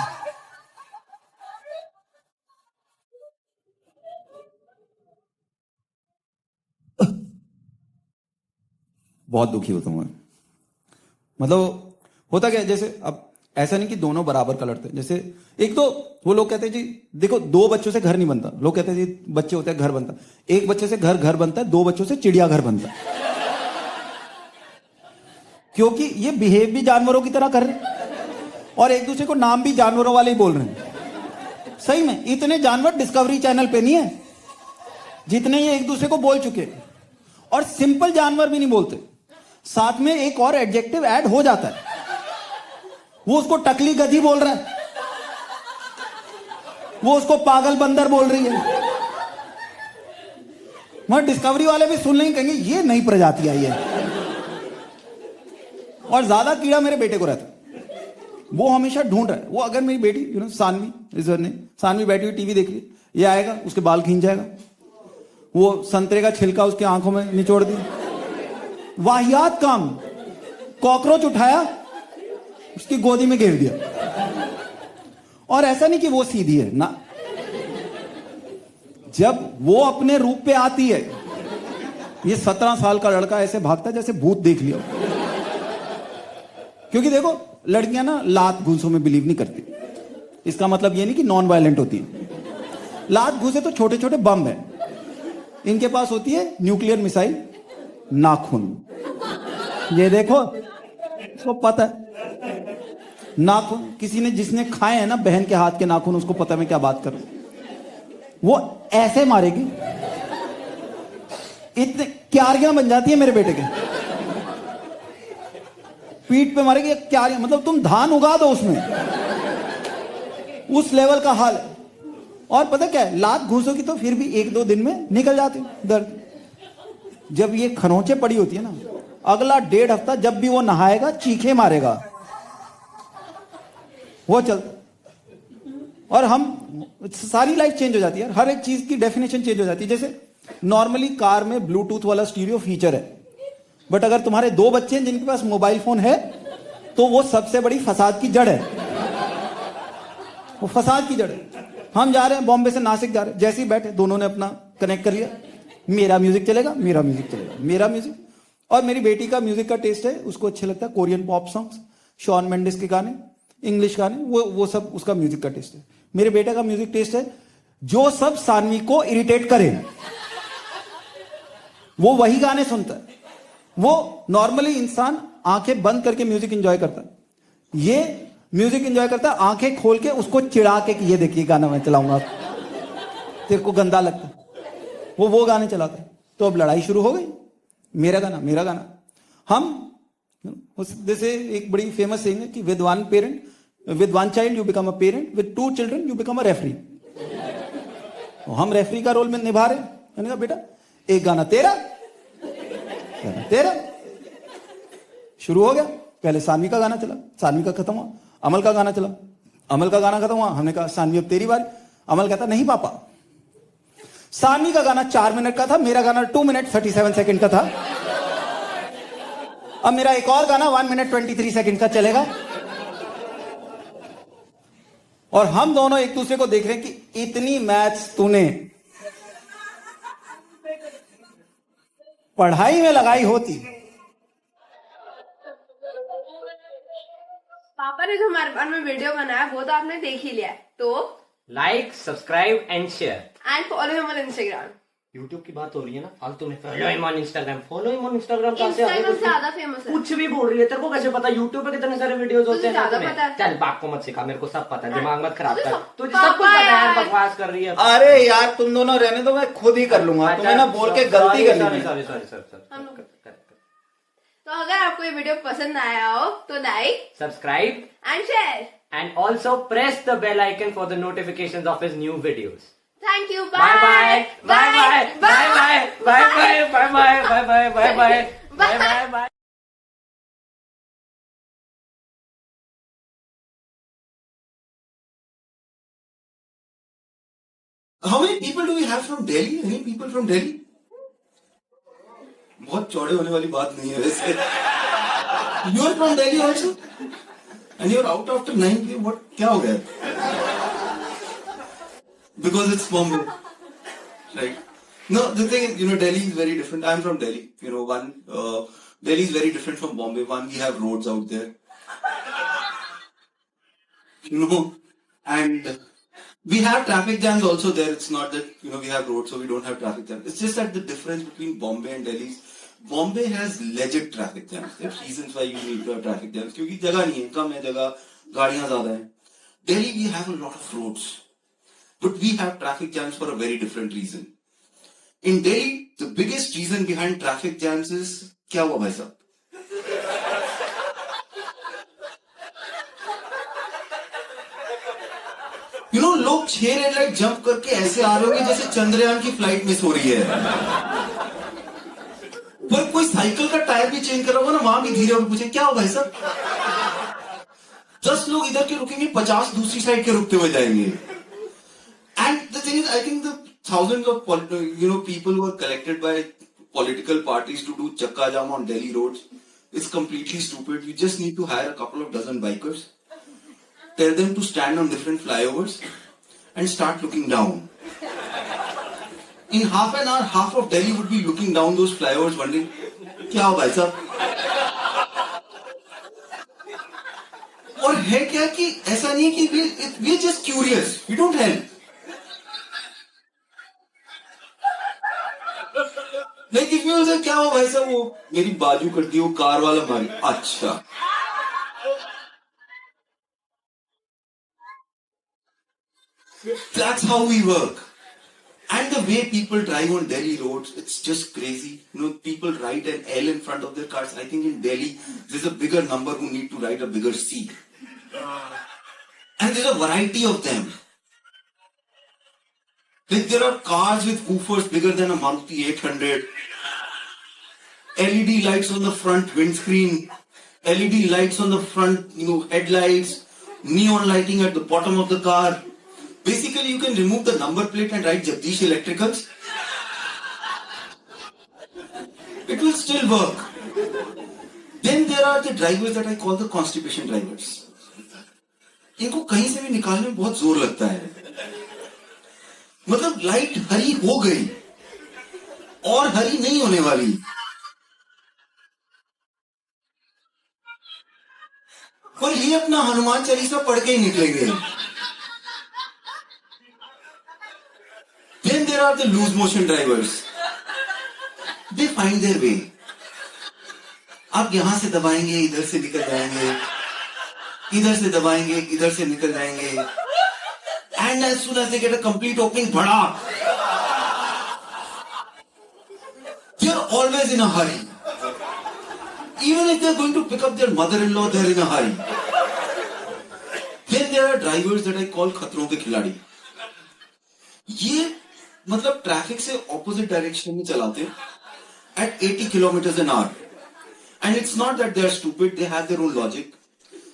बहुत दुखी होता हूँ मैं। मतलब होता क्या है, जैसे अब ऐसा नहीं कि दोनों बराबर का लड़ते हैं। जैसे एक तो वो लोग कहते हैं जी देखो 2 बच्चों से घर नहीं बनता, लोग कहते हैं जी बच्चे होते हैं घर बनता, एक बच्चे से घर बनता है, 2 बच्चों से चिड़िया घर बनता है। क्योंकि ये बिहेव भी जानवरों की तरह कर रहे हैं और एक दूसरे को नाम भी जानवरों वाले ही बोल रहे हैं। सही में इतने जानवर डिस्कवरी चैनल पे नहीं है जितने ये एक दूसरे को बोल चुके हैं। और सिंपल जानवर भी नहीं बोलते, साथ में एक और एडजेक्टिव ऐड हो जाता है। वो उसको टकली गधी बोल रहा है, वो उसको पागल बंदर बोल रही है। मगर डिस्कवरी वाले भी सुन लेंगे, कहेंगे ये नई प्रजाति आई है। और ज्यादा कीड़ा मेरे बेटे को रहता है, वो हमेशा ढूंढ रहा है। वो अगर मेरी बेटी सानवी इस ने सानवी बैठी हुई टीवी देख रही, ये आएगा उसके बाल खींच जाएगा, वो संतरे का छिलका उसकी आंखों में निचोड़ दिया। वाहियात काम, कॉकरोच उठाया उसकी गोदी में घेर दिया। और ऐसा नहीं कि वो सीधी है ना, जब वो अपने रूप पे आती है, ये 17 साल का लड़का ऐसे भागता है जैसे भूत देख लिया। क्योंकि देखो लड़कियां ना लात घूसों में बिलीव नहीं करती, इसका मतलब ये नहीं कि नॉन वायलेंट होती है। लात घूसे तो छोटे छोटे बम है, इनके पास होती है न्यूक्लियर मिसाइल, नाखून। ये देखो इसको पता है नाखून, किसी ने जिसने खाए हैं ना बहन के हाथ के नाखून, उसको पता मैं क्या बात कर रहा हूं। वो ऐसे मारेगी, इतने क्यारियां बन जाती है मेरे बेटे के, पीठ पे मारेगी क्यारियां, मतलब तुम धान उगा दो उसमें, उस लेवल का हाल है। और पता क्या है, लात घूसोगी तो फिर भी 1-2 दिन में निकल जाते दर्द। जब ये खरोंचे पड़ी होती है ना, अगला 1.5 हफ्ता जब भी वो नहाएगा चीखे मारेगा, वो चलता। और हम सारी लाइफ चेंज हो जाती है, हर एक चीज की डेफिनेशन चेंज हो जाती है। जैसे नॉर्मली कार में ब्लूटूथ वाला स्टीरियो फीचर है, बट अगर तुम्हारे 2 बच्चे हैं जिनके पास मोबाइल फोन है, तो वो सबसे बड़ी फसाद की जड़ है। वो फसाद की जड़ है। हम जा रहे हैं बॉम्बे से नासिक जा रहे हैं, जैसे ही बैठे दोनों ने अपना कनेक्ट कर लिया, मेरा म्यूजिक चलेगा, मेरा म्यूजिक चलेगा, मेरा म्यूजिक। और मेरी बेटी का म्यूजिक का टेस्ट है, उसको अच्छे लगता है Korean pop songs, Shawn Mendes के गाने, इंग्लिश गाने, वो सब उसका म्यूजिक का टेस्ट है। मेरे बेटे का म्यूजिक टेस्ट है जो सब सानवी को इरिटेट करे, वो वही गाने सुनता है। वो नॉर्मली इंसान आंखें बंद करके म्यूजिक एंजॉय करता है, ये म्यूजिक एंजॉय करता है आंखें खोल के, उसको चिढ़ा के कि ये देखिए गाना मैं चलाऊंगा, तेरे को गंदा लगता है, वो गाने चलाता है। तो अब लड़ाई शुरू हो गई, मेरा गाना मेरा गाना। हम जैसे एक बड़ी फेमस सेइंग है कि with one child you become a parent, with 2 children you become a referee. हम रेफरी का रोल में निभा रहे हैं। मैंने कहा बेटा एक गाना तेरा शुरू हो गया, पहले सानवी का गाना चला, सानवी का खत्म हुआ, अमल का गाना चला, अमल का गाना खत्म हुआ, हमने कहा सानवी अब तेरी बारी। अमल कहता नहीं पापा, सानवी का गाना 4 मिनट का था, मेरा गाना 2 मिनट 37 सेकंड का था, अब मेरा एक और गाना 1 मिनट 23 सेकंड का चलेगा। और हम दोनों एक दूसरे को देख रहे हैं कि इतनी मैथ्स तूने पढ़ाई में लगाई होती। पापा ने जो हमारे बारे में वीडियो बनाया वो तो आपने देख ही लिया है, तो like, subscribe and share and follow him on Instagram. YouTube की बात हो रही है ना फालतू में। Follow him on Instagram, follow him on Instagram कहां से आ इंस्टाग्राम गया? से ज्यादा फेमस है। कुछ भी बोल रही है, तेरे को कैसे पता? यूट्यूब पे कितने सारे वीडियोस होते हैं ना ज्यादा तुम्हें? पता है। चल बाप को मत सिखा, मेरे को सब पता है, दिमाग मत खराब तुझे कर। सब- तुझे सब कुछ पापा पता है, यार। बकवास कर रही है। अरे यार तुम दोनों रहने दो, मैं खुद ही कर लूंगा, तुम्हें ना बोल के गलती कर ली। सॉरी। तो अगर आपको ये वीडियो पसंद आया हो तो like subscribe and share. and also press the bell icon for the notifications of his new videos. Thank you, Bye bye. Bye bye. Bye bye. Bye bye. Bye bye. Bye bye. Bye bye. Bye bye. Bye. How many people do we have from Delhi? Any people from Delhi? बहुत चौड़े होने वाली बात नहीं है वैसे. You are from Delhi also? And you're out after 9 p.m. What? क्या हो गया? Because it's Bombay, right? No, the thing is, Delhi is very different. I'm from Delhi. Delhi is very different from Bombay. One, we have roads out there. And we have traffic jams also there. It's not that, we have roads, so we don't have traffic jams. It's just that the difference between Bombay and Delhi is Bombay has legit traffic jams. There are reasons why you need to have traffic jams. क्योंकि जगह नहीं है, कम है जगह, गाड़ियां ज़्यादा हैं. Delhi, we have a lot of roads. But we have traffic jams for a very different reason. In Delhi, the biggest reason behind traffic jams is, क्या हुआ भाई साहब? लोग 6 रेड लाइट जंप करके ऐसे आ रहे होंगे जैसे चंद्रयान की फ्लाइट मिस हो रही है. पर कोई साइकिल का टायर भी चेंज कर रहा होगा ना, वहां भी धीरे होकर पूछे क्या हो भाई साहब? 10 लोग इधर के रुकेंगे, 50 दूसरी साइड के रुकते हुए जाएंगे. And the thing is, I think the thousands of people who are collected by political parties to do chakka jam on Delhi roads is completely stupid. You just need to hire a couple of dozen bikers, tell them to stand on different flyovers and start looking down. In half an hour, half of Delhi would be looking down those flyovers wondering, क्या हो भाई साहब? और है क्या कि ऐसा नहीं है कि we are just curious. We don't help. Like if you say क्या हो भाई साहब, वो मेरी बाजू कट गई, वो कार वाला मारी. अच्छा. That's how we work. And the way people drive on Delhi roads, it's just crazy. People write an L in front of their cars. I think in Delhi, there's a bigger number who need to write a bigger C. And there's a variety of them. Like there are cars with woofers bigger than a Maruti 800. LED lights on the front windscreen. LED lights on the front, headlights. Neon lighting at the bottom of the car. Basically, you can remove the number plate and write Jagdish Electricals. It will still work. Then there are the drivers that I call the constipation drivers. इनको कहीं से भी निकालने में बहुत जोर लगता है. मतलब लाइट हरी हो गई और हरी नहीं होने वाली. और ये अपना हनुमान चालीसा पढ़ के ही निकलेंगे. Then there are the loose motion drivers. They find their way. आप यहां से दबाएंगे, इधर से निकल जाएंगे, इधर से दबाएंगे, इधर से निकल जाएंगे. And as soon as they get a complete opening, bada, they are always in a hurry. Even if they are going to pick up their mother-in-law, they are in a hurry. Then there are drivers that I call खतरों के खिलाड़ी. ये मतलब traffic से opposite direction में चलाते हैं at 80 kilometers an hour. And it's not that they are stupid, they have their own logic.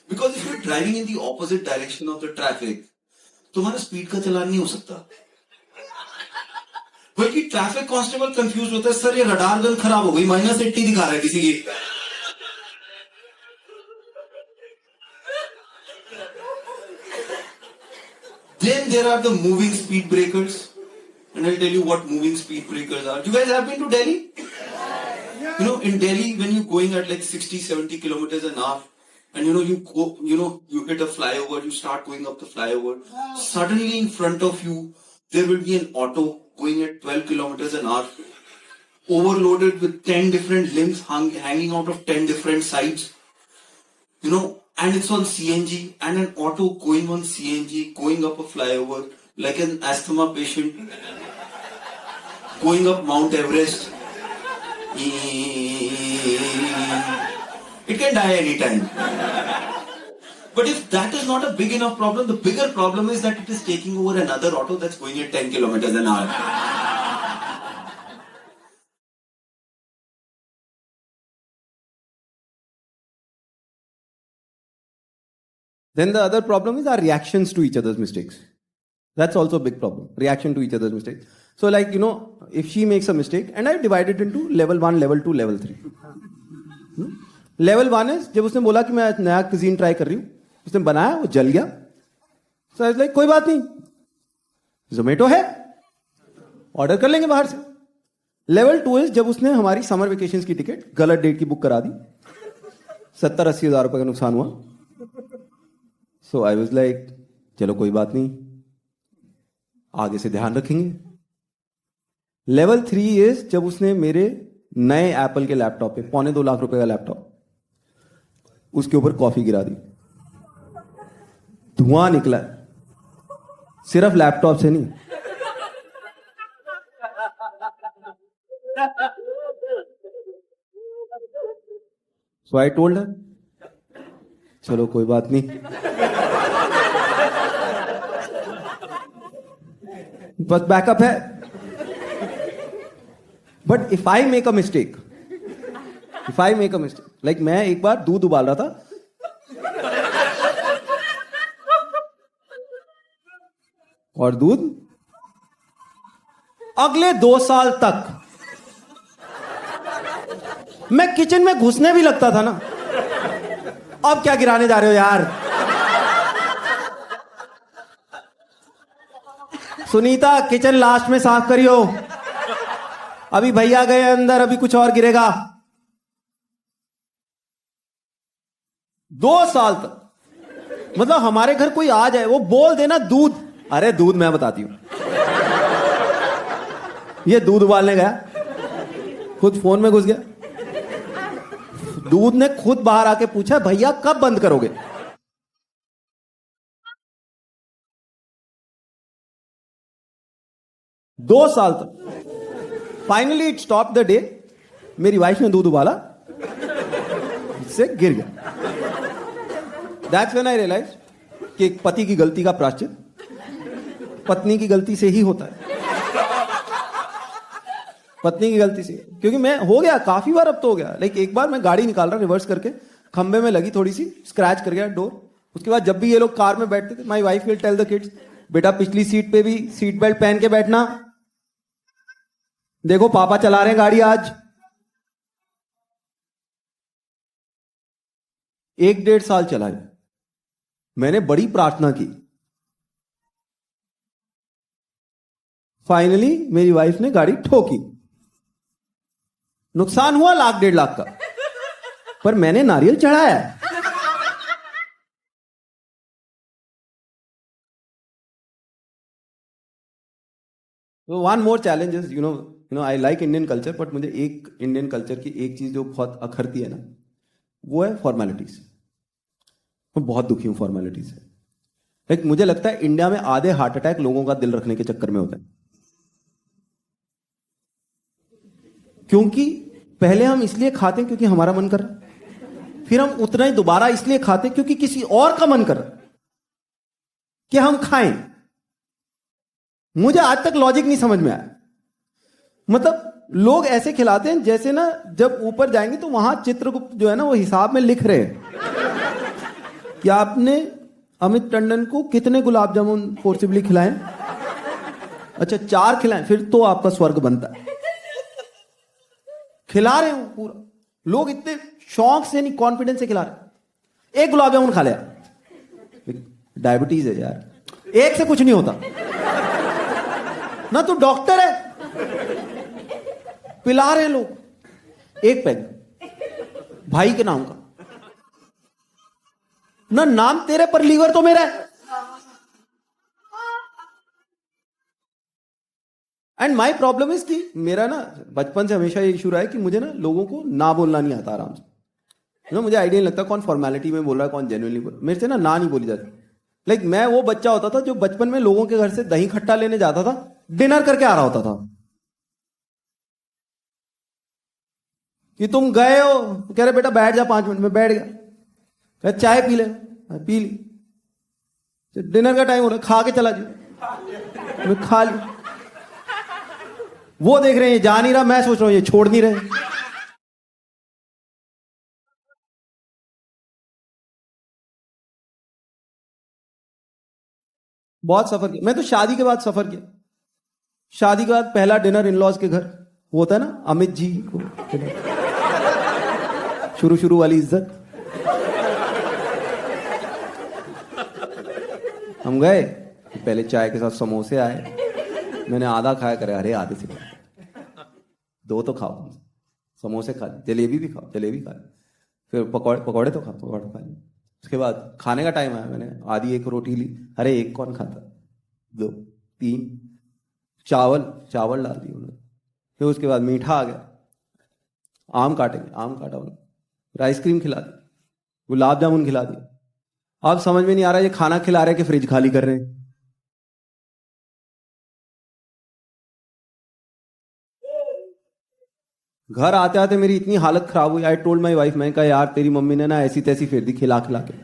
Because if you're driving in the opposite direction of the traffic, तुम्हारा स्पीड का चलान नहीं हो सकता. बल्कि ट्रैफिक कांस्टेबल कंफ्यूज होता है, sir ये radar gun खराब हो गई, -80 दिखा रहा है किसी की. Then there are the moving speed breakers. And I'll tell you what moving speed breakers are. You guys have been to Delhi? In Delhi, when you're going at like 60, 70 kilometers an hour, and you go, you hit a flyover, you start going up the flyover. Suddenly in front of you, there will be an auto going at 12 kilometers an hour, overloaded with 10 different limbs hanging out of 10 different sides. And it's on CNG, and an auto going on CNG, going up a flyover, like an asthma patient, going up Mount Everest. It can die anytime. But if that is not a big enough problem, the bigger problem is that it is taking over another auto that's going at 10 kilometers an hour. Then the other problem is our reactions to each other's mistakes. That's also a big problem. Reaction to each other's mistakes. So like, if she makes a mistake, and I divide it into level 1, level 2, level 3. Level 1 is, जब उसने बोला कि मैं नया cuisine try कर रही हूँ, उसने बनाया, वो जल गया. So I was like, कोई बात नहीं. Zomato है. Order कर लेंगे बाहर से. लेवल 2 इज जब उसने हमारी समर वेकेशन की टिकट गलत डेट की बुक करा दी, 70-80 हज़ार रुपए का नुकसान हुआ। सो आई वॉज लाइक चलो कोई बात नहीं, आगे से ध्यान रखेंगे। लेवल 3 इज जब उसने मेरे नए एप्पल के लैपटॉप पे, 2.25 लाख रुपए का लैपटॉप, उसके ऊपर कॉफी गिरा दी, धुआं निकला, सिर्फ लैपटॉप से नहीं। सो आई टोल्ड हर चलो कोई बात नहीं, बस बैकअप है। But if I make a mistake, like मैं एक बार दूध उबाल रहा था, और दूध अगले 2 साल तक मैं किचन में घुसने भी लगता था ना। अब क्या गिराने जा रहे हो यार? सुनीता किचन लास्ट में साफ करियो, अभी भैया गए अंदर, अभी कुछ और गिरेगा। 2 साल तक, मतलब हमारे घर कोई आ जाए, वो बोल देना दूध, अरे दूध मैं बताती हूं, ये दूध उबालने गया, खुद फोन में घुस गया, दूध ने खुद बाहर आके पूछा भैया कब बंद करोगे? दो साल तक। Finally it stop the day, मेरी वाइफ ने दूध उबाला, इससे गिर गया। दैट्स व्हेन आई रियलाइज कि एक पति की गलती का प्रायश्चित पत्नी की गलती से ही होता है। पत्नी की गलती से, क्योंकि मैं हो गया काफी बार, अब तो हो गया। लाइक एक बार मैं गाड़ी निकाल रहा रिवर्स करके, खंबे में लगी, थोड़ी सी स्क्रैच कर गया डोर। उसके बाद जब भी ये लोग कार में बैठते थे, my wife will tell the kids, बेटा पिछली सीट पे भी सीट बेल्ट पहन के बैठना, देखो पापा चला रहे हैं गाड़ी आज। 1-1.5 साल चला है। मैंने बड़ी प्रार्थना की, फाइनली मेरी वाइफ ने गाड़ी ठोकी, नुकसान हुआ 1-1.5 लाख का, पर मैंने नारियल चढ़ाया। तो one more challenge is, you know I like Indian culture, but मुझे एक इंडियन कल्चर की एक चीज जो बहुत अखरती है ना, वो है फॉर्मेलिटीज। मैं बहुत दुखी हूं फॉर्मेलिटीज से। लाइक मुझे लगता है इंडिया में आधे हार्ट अटैक लोगों का दिल रखने के चक्कर में होता है, क्योंकि पहले हम इसलिए खाते हैं क्योंकि हमारा मन कर रहा, फिर हम उतना ही दोबारा इसलिए खाते हैं क्योंकि किसी और का मन कर रहा कि हम खाएं। मुझे आज तक लॉजिक नहीं समझ में आया। मतलब लोग ऐसे खिलाते हैं जैसे ना, जब ऊपर जाएंगे तो वहां चित्रगुप्त जो है ना, वो हिसाब में लिख रहे हैं कि आपने अमित टंडन को कितने गुलाब जामुन फोर्सिबली खिलाएं। अच्छा 4 खिलाएं, फिर तो आपका स्वर्ग बनता है। खिला रहे हो पूरा, लोग इतने शौक से नहीं, कॉन्फिडेंस से खिला रहे। 1 गुलाब जामुन खा लिया, डायबिटीज है यार, 1 से कुछ नहीं होता ना, तू डॉक्टर है। पिला रहे लोग 1 पैक भाई के नाम का, ना नाम तेरे पर लीवर तो मेरा है। एंड माई प्रॉब्लम इज कि मेरा ना बचपन से हमेशा ये इशू रहा है कि मुझे ना लोगों को ना बोलना नहीं आता आराम से। मुझे आइडिया नहीं लगता कौन फॉर्मेलिटी में बोल रहा है, कौन जेन्युइनली बोल रहा है। मेरे से ना नहीं बोली जाती। लाइक मैं वो बच्चा होता था जो बचपन में लोगों के घर से दही खट्टा लेने जाता था, डिनर करके आ रहा होता था। कि तुम गए हो, कह रहे बेटा बैठ जा 5 मिनट में, बैठ गया। कह चाय पी ले, पी ली। डिनर का टाइम हो रहा है, खा के चला जी, मैं खा ली। वो देख रहे हैं जा नहीं रहा, मैं सोच रहा हूं ये छोड़ नहीं रहे। बहुत सफर किया मैं तो, शादी के बाद सफर किया। शादी के बाद पहला डिनर इन लॉज के घर, वो होता है ना अमित जी को शुरू वाली इज्जत। हम गए, पहले चाय के साथ समोसे आए, मैंने आधा खाया, करे अरे आधे से 2 तो खाओ, समोसे खा लिए, जलेबी भी खाओ, जलेबी खा ली, फिर पकौड़े पकौड़े तो खाओ, पकौड़े खा लिए। उसके बाद खाने का टाइम आया, मैंने आधी 1 रोटी ली, अरे 1 कौन खाता, 2 3 चावल डाल दिए उन्होंने। फिर उसके बाद मीठा आ गया, आम काटेंगे, आम काटा उन्होंने, फिर आइसक्रीम खिला दी, गुलाब जामुन खिला दिया। अब समझ में नहीं आ रहा ये खाना खिला रहे कि फ्रिज खाली कर रहे हैं। घर आते आते मेरी इतनी हालत खराब हुई, आई टोल्ड माई वाइफ, मैं कहा यार तेरी मम्मी ने ना ऐसी तैसी फेर दी खिला खिला के।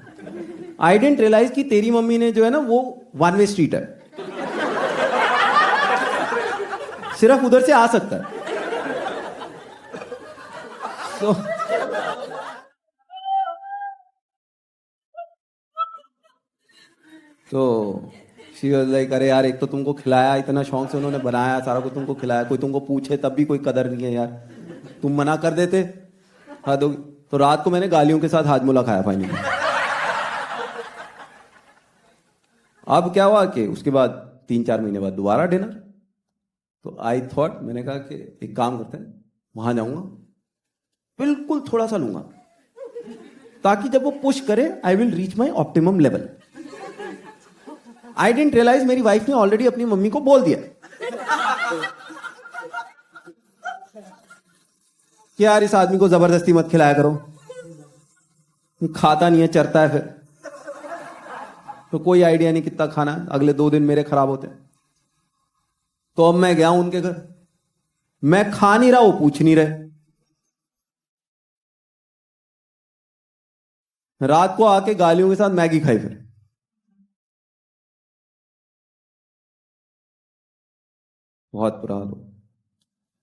आई डेंट रियलाइज कि तेरी मम्मी ने जो है ना वो 1 वे स्ट्रीट है, सिर्फ उधर से आ सकता है। तो शी वाज लाइक, अरे यार एक तो तुमको खिलाया, इतना शौक से उन्होंने बनाया, सारा कुछ तुमको खिलाया, कोई तुमको पूछे तब भी कोई कदर नहीं है यार, तुम मना कर देते। हाँ तो रात को मैंने गालियों के साथ हाजमोला खाया फाइनली। अब क्या हुआ कि उसके बाद 3-4 महीने बाद दोबारा डिनर। तो आई थॉट, मैंने कहा कि एक काम करते हैं, वहां जाऊंगा, बिल्कुल थोड़ा सा लूंगा, ताकि जब वो पुश करे I will reach my optimum level. I didn't realize मेरी वाइफ ने ऑलरेडी अपनी मम्मी को बोल दिया कि यार इस आदमी को जबरदस्ती मत खिलाया करो, खाता नहीं है, चरता है फिर, तो कोई आइडिया नहीं कितना खाना है, अगले 2 दिन मेरे खराब होते हैं। तो अब मैं गया हूं उनके घर, मैं खा नहीं रहा, वो पूछ नहीं रहे। रात को आके गालियों के साथ मैगी खाई, फिर बहुत बुरा हाल हो।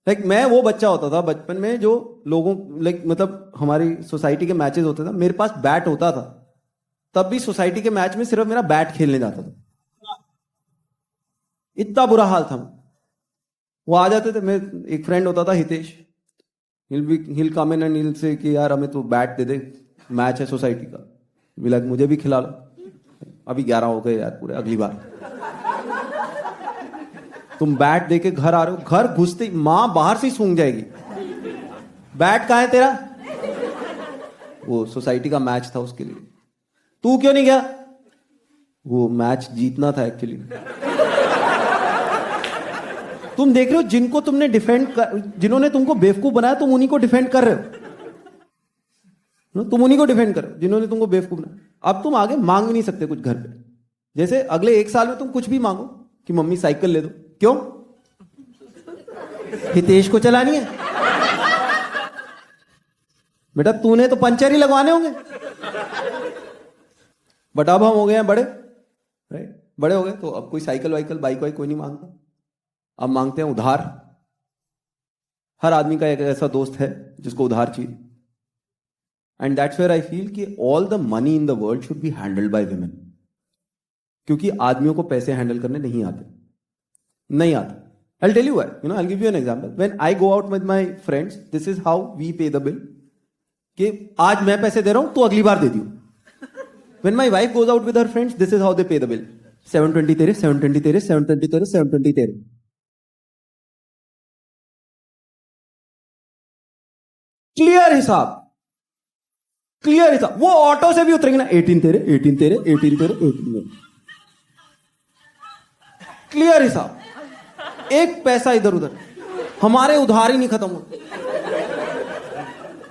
लाइक मैं वो बच्चा होता था बचपन में जो लोगों मतलब हमारी सोसाइटी के मैचेस होते थे, मेरे पास बैट होता था, तब भी सोसाइटी के मैच में सिर्फ मेरा बैट खेलने जाता था, इतना बुरा हाल था। वो आ जाते थे, मेरे एक फ्रेंड होता था हितेश, हिल कम इन एंड हिल से कि यार हमें तो बैट दे दे, मैच है सोसाइटी का, लाइक मुझे भी खिला लो, अभी 11 हो गए यार पूरे, अगली बार। तुम बैट देके घर आ रहे हो, घर घुसते मां बाहर से ही सूंघ जाएगी, बैट कहां है तेरा? वो सोसाइटी का मैच था उसके लिए। तू क्यों नहीं गया? वो मैच जीतना था एक्चुअली। तुम देख रहे हो जिनको तुमने जिन्होंने तुमको बेवकूफ बनाया, तुम उन्हीं को डिफेंड कर रहे हो, तुम उन्हीं को डिफेंड कर रहे हो जिन्होंने तुमको बेवकूफ बनाया। अब तुम आगे मांग नहीं सकते कुछ घर पे, जैसे अगले 1 साल में तुम कुछ भी मांगो कि मम्मी साइकिल ले दो, क्यों? हितेश को चलानी है बेटा, तूने तो पंचर ही लगवाने होंगे। बट अब हम हो गए हैं बड़े, राइट, बड़े हो गए, तो अब कोई साइकिल वाइकल बाइक वाइक कोई नहीं मांगता, अब मांगते हैं उधार। हर आदमी का एक ऐसा दोस्त है जिसको उधार चाहिए। And that's where I feel कि all the money in the world should be handled by women, क्योंकि आदमियों को पैसे हैंडल करने नहीं आते। I'll tell you why. I'll give you an example. When I go out with my friends, this is how we pay the bill. कि आज मैं पैसे दे रहा हूं, तो अगली बार दे दियो। When my wife goes out with her friends, this is how they pay the bill. 720 तेरे, 720 तेरे, 720 तेरे, 720 तेरे। क्लियर हिसाब। वो ऑटो से भी उतरेंगे ना, 18 तेरे, 18 तेरे, 18 तेरे, 18 तेरे। क्लियर हिसाब, एक पैसा इधर उधर। हमारे उधार ही नहीं खत्म होते।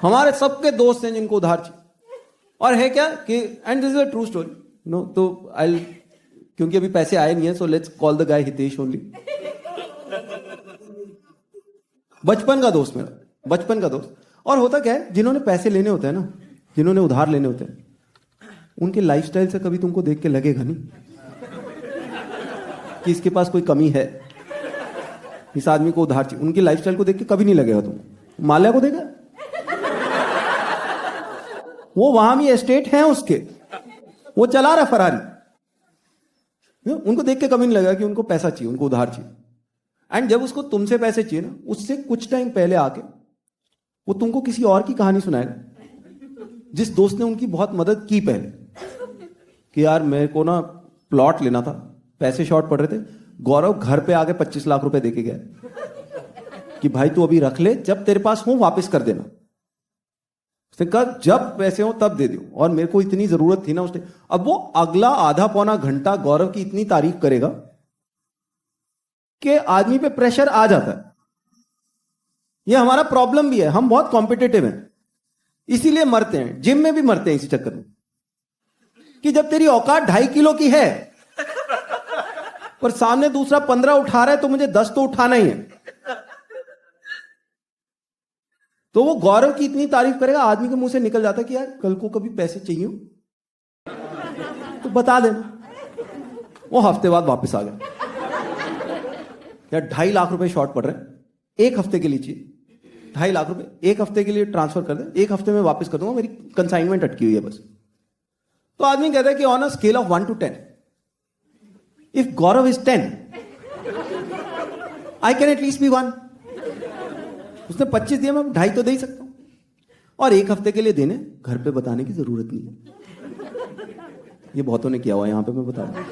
हमारे सबके दोस्त हैं जिनको उधार चाहिए। और है क्या कि and this is a true story, तो आई, क्योंकि अभी पैसे आए नहीं है, so let's call the guy Hitesh only. बचपन का दोस्त मेरा, बचपन का दोस्त। और होता क्या है, जिन्होंने पैसे लेने होते हैं ना, जिन्होंने उधार लेने होते हैं, उनके लाइफस्टाइल से कभी तुमको देख के लगेगा नहीं कि इसके पास कोई कमी है, इस आदमी को उधार चाहिए। उनकी लाइफस्टाइल को देख के कभी नहीं लगेगा तुमको। माल्या को देखा, वो वहां भी एस्टेट है उसके, वो चला रहा फरारी। उनको देख के कभी नहीं लगेगा कि उनको पैसा चाहिए, उनको उधार चाहिए। एंड जब उसको तुमसे पैसे चाहिए ना, उससे कुछ टाइम पहले आके वो तुमको किसी और की कहानी सुनाएगा, जिस दोस्त ने उनकी बहुत मदद की पहले, कि यार मेरे को ना प्लॉट लेना था, पैसे शॉर्ट पड़ रहे थे, गौरव घर पे आके 25 लाख रुपए देके गया। कि भाई तू अभी रख ले, जब तेरे पास हो वापस कर देना। उसने कहा जब पैसे हो तब दे दो, और मेरे को इतनी जरूरत थी ना उसने। अब वो अगला आधा पौना घंटा गौरव की इतनी तारीफ करेगा कि आदमी पे प्रेशर आ जाता है। ये हमारा प्रॉब्लम भी है, हम बहुत कॉम्पिटिटिव हैं, इसीलिए मरते हैं, जिम में भी मरते हैं इसी चक्कर में, कि जब तेरी औकात 2.5 किलो की है पर सामने दूसरा 15 उठा रहा है तो मुझे 10 तो उठाना ही है। तो वो गौरव की इतनी तारीफ करेगा, आदमी के मुंह से निकल जाता है कि यार कल को कभी पैसे चाहिए तो बता देना। वो हफ्ते बाद वापस आ गया, यार 2.5 लाख रुपए शॉर्ट पड़ रहे हैं, 1 हफ्ते के लिए चाहिए, 2.5 लाख रुपए 1 हफ्ते के लिए ट्रांसफर कर दे, 1 हफ्ते में वापस कर दूंगा, मेरी कंसाइनमेंट अटकी हुई है बस। तो आदमी कहता है कि on a scale of 1 to 10, if Gaurav is 10, I can at least be 1। उसने 25 दिया, मैं 2.5 तो दे ही सकता हूं, और 1 हफ्ते के लिए देने, घर पे बताने की जरूरत नहीं है। ये बहुतों ने किया हुआ, यहां पे मैं बता रहा हूं,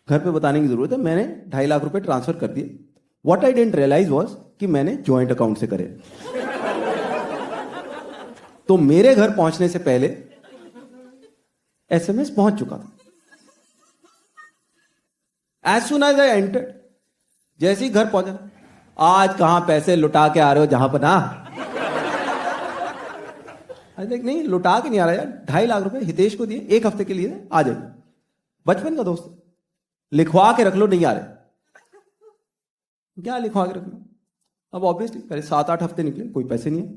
घर पे बताने की जरूरत है। मैंने 2.5 लाख रुपए ट्रांसफर कर दिए। What I didn't realize was कि मैंने जॉइंट अकाउंट से करे। तो मेरे घर पहुंचने से पहले एसएमएस पहुंच चुका था। As soon as I entered, जैसे ही घर पहुंचा, आज कहां पैसे लुटा के आ रहे हो जहां पर ना। नहीं लुटा के नहीं आ रहा यार, 2.5 लाख रुपए हितेश को दिए, 1 हफ्ते के लिए, आ जाइए, बचपन का दोस्त, लिखवा के रख लो, नहीं आ रहे, क्या लिखवा के रख लो। अब ऑब्वियसली पहले 7-8 हफ्ते निकले, कोई पैसे नहीं है,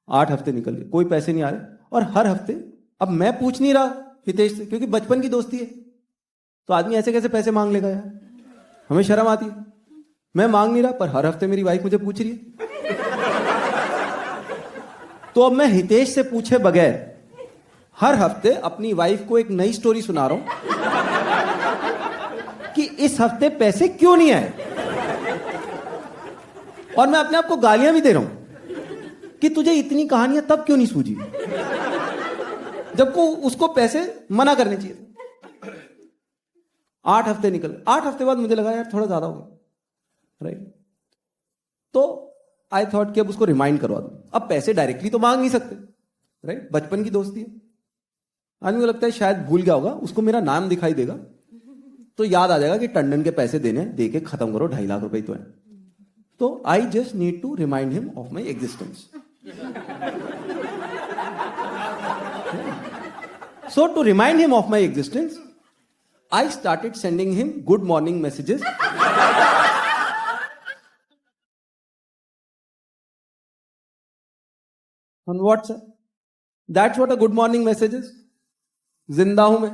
8 हफ्ते निकल गए, कोई पैसे नहीं आ रहे, और हर हफ्ते अब मैं पूछ नहीं रहा हितेश से, क्योंकि बचपन की दोस्ती है, तो आदमी ऐसे कैसे पैसे मांग लेगा यार, हमें शर्म आती है। मैं मांग नहीं रहा, पर हर हफ्ते मेरी वाइफ मुझे पूछ रही है। तो अब मैं हितेश से पूछे बगैर हर हफ्ते अपनी वाइफ को एक नई स्टोरी सुना रहा हूं कि इस हफ्ते पैसे क्यों नहीं आए, और मैं अपने आप को गालियां भी दे रहा हूं कि तुझे इतनी कहानियां तब क्यों नहीं सूझी, जबको उसको पैसे मना करने चाहिए थे। 8 हफ्ते निकल, 8 हफ्ते बाद मुझे लगा यार थोड़ा ज्यादा हो गया, राइट। तो आई थॉट कि अब उसको रिमाइंड करवा दूं। अब पैसे डायरेक्टली तो मांग नहीं सकते, राइट, बचपन की दोस्ती है। आदमी को लगता है शायद भूल गया होगा, उसको मेरा नाम दिखाई देगा तो याद आ जाएगा कि टंडन के पैसे देने, दे के खत्म करो, 2.5 लाख रुपए तो है। तो I just need to remind him of my existence. So to remind him of my existence, I started sending him good morning messages. On WhatsApp. That's what a good morning message is. जिंदा हूं मैं।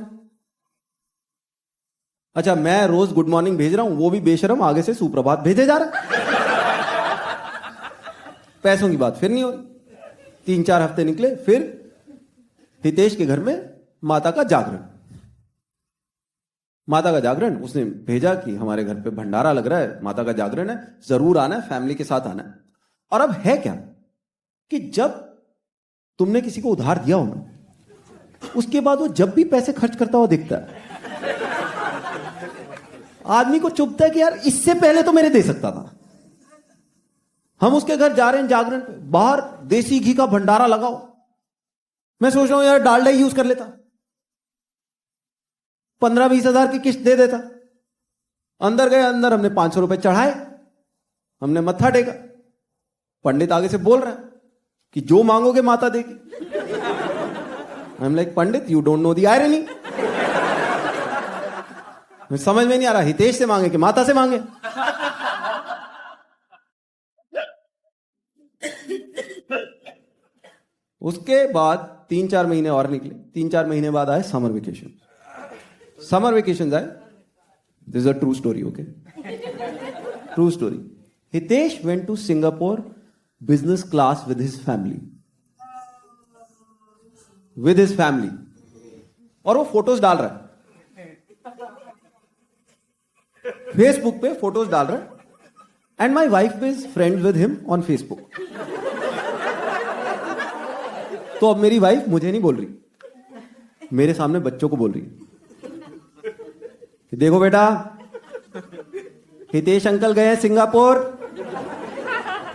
अच्छा, मैं रोज good morning भेज रहा हूं, वो भी बेशरम आगे से सुप्रभात भेजे जा रहा है। पैसों की बात फिर नहीं हो रही। 3-4 हफ्ते निकले, फिर हितेश के घर में माता का जागरण। माता का जागरण उसने भेजा कि हमारे घर पे भंडारा लग रहा है, माता का जागरण है, जरूर आना है, फैमिली के साथ आना है। और अब है क्या कि जब तुमने किसी को उधार दिया हो ना, उसके बाद वो जब भी पैसे खर्च करता हुआ दिखता है, आदमी को चुभता है कि यार इससे पहले तो मेरे दे सकता था। हम उसके घर जा रहे हैं जागरण पे, बाहर देसी घी का भंडारा लगाओ। मैं सोच रहा हूं यार डालडा यूज कर लेता, 15-20 हजार की किस्त दे देता। अंदर गए, अंदर हमने 500 रुपए चढ़ाए, हमने मत्था टेका। पंडित आगे से बोल रहा है कि जो मांगोगे माता देगी। I am like, Pandit you don't know the irony. समझ में नहीं आ रहा, हितेश से मांगे कि माता से मांगे। उसके बाद 3-4 महीने और निकले। 3-4 महीने बाद आए समर वेकेशन। समर वेकेशन आए, this is a true story, okay, true story. Hitesh went to Singapore business class with his family, और वो फोटोज डाल रहा है फेसबुक पे, फोटोज डाल रहा है। And my wife is friend with him on Facebook. तो अब मेरी वाइफ मुझे नहीं बोल रही, मेरे सामने बच्चों को बोल रही है कि देखो बेटा, हितेश अंकल गए हैं Singapore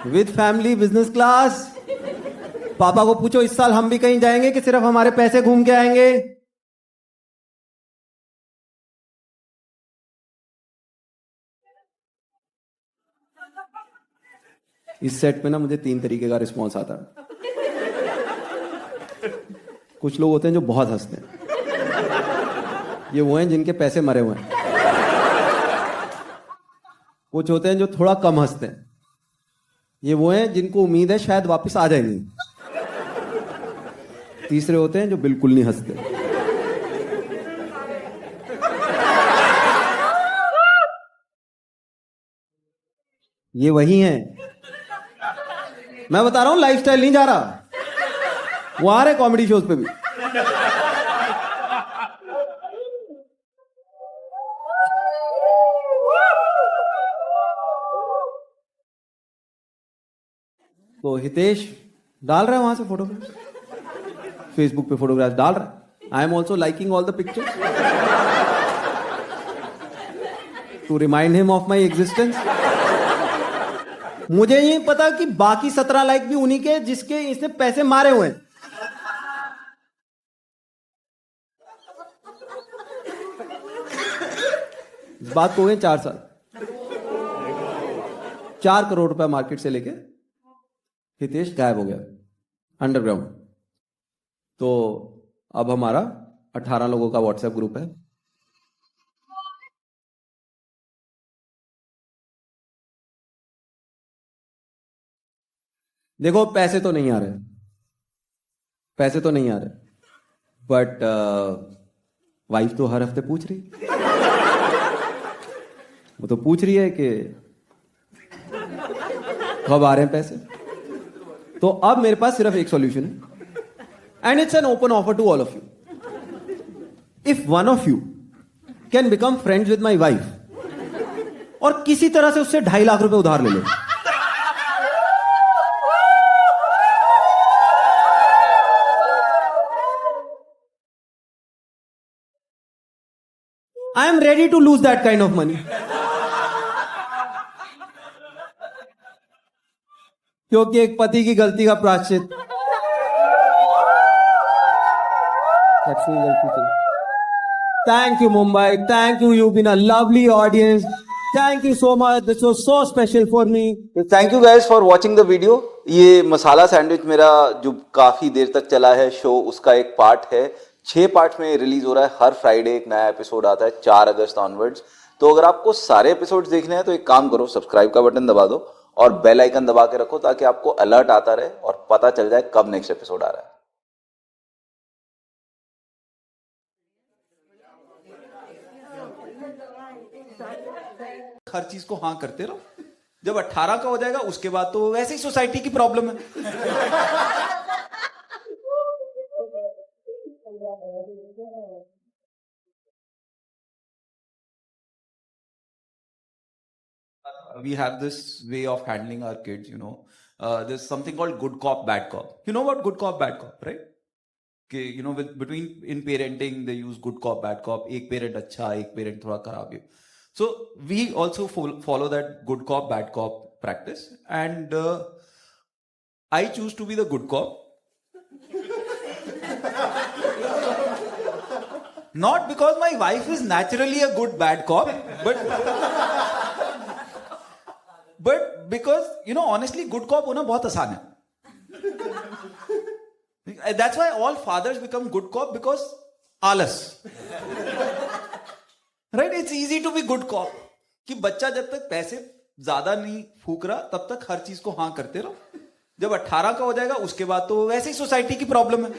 with family business class. पापा को पूछो इस साल हम भी कहीं जाएंगे कि सिर्फ हमारे पैसे घूम के आएंगे। इस सेट पे ना मुझे 3 तरीके का रिस्पॉन्स आता है। कुछ लोग होते हैं जो बहुत हंसते हैं, ये वो हैं जिनके पैसे मरे हुए हैं। कुछ होते हैं जो थोड़ा कम हंसते हैं, ये वो हैं जिनको उम्मीद है शायद वापस आ जाएंगे। तीसरे होते हैं जो बिल्कुल नहीं हंसते। ये वही हैं, मैं बता रहा हूं लाइफस्टाइल नहीं जा रहा, वो आ रहे कॉमेडी शोज पे भी। तो हितेश डाल रहा है वहां से फोटोग्राफ, फेसबुक पे फोटोग्राफ डाल रहा है। I am also liking all the pictures to remind him of my existence. मुझे ये पता कि बाकी 17 लाइक भी उन्हीं के जिसके इसने पैसे मारे हुए हैं। इस बात को हो गए 4 साल। 4 करोड़ रुपया मार्केट से लेके हितेश गायब हो गया अंडरग्राउंड। तो अब हमारा 18 लोगों का व्हाट्सएप ग्रुप है। देखो पैसे तो नहीं आ रहे, पैसे तो नहीं आ रहे, बट वाइफ तो हर हफ्ते पूछ रही, वो तो पूछ रही है कि कब आ रहे हैं पैसे। तो अब मेरे पास सिर्फ एक सॉल्यूशन है, and it's an open offer to all of you. If one of you can become friends with my wife और किसी तरह से उससे 2.5 लाख रुपए उधार ले लो, I am ready to lose that kind of money. क्योंकि एक पति की गलती का प्रायश्चित Thank you Mumbai, thank you, you've been a lovely audience. Thank you so much, this was so special for me. Thank you guys for watching the video. ये मसाला sandwich मेरा जो काफी देर तक चला है शो, उसका एक पार्ट है। 6 पार्ट्स में रिलीज हो रहा है। हर फ्राइडे एक नया एपिसोड आता है 4 अगस्त ऑनवर्ड्स। तो अगर आपको सारे एपिसोड्स देखने हैं तो एक काम करो, सब्सक्राइब का बटन दबा दो और बेल आइकन दबा के रखो ताकि आपको अलर्ट आता रहे और पता चल जाए कब नेक्स्ट एपिसोड आ रहा है। हर चीज को हाँ करते रहो, जब 18 का हो जाएगा उसके बाद तो वैसे ही सोसाइटी की प्रॉब्लम है। We have this way of handling our kids, you know. There's something called good cop, bad cop. You know about good cop, bad cop, right? कि you know, in parenting they use good cop, bad cop. एक parent अच्छा, एक parent थोड़ा खराब है। So we also follow that good cop, bad cop practice, and I choose to be the good cop. Not because my wife is naturally a good bad cop, but because you know, honestly, good cop होना बहुत आसान है। That's why all fathers become good cop, because आलस। Right? It's easy to be good cop. कि बच्चा जब तक पैसे ज्यादा नहीं फूक रहा तब तक हर चीज को हाँ करते रहो, जब 18 का हो जाएगा उसके बाद तो वैसे ही सोसाइटी की प्रॉब्लम है।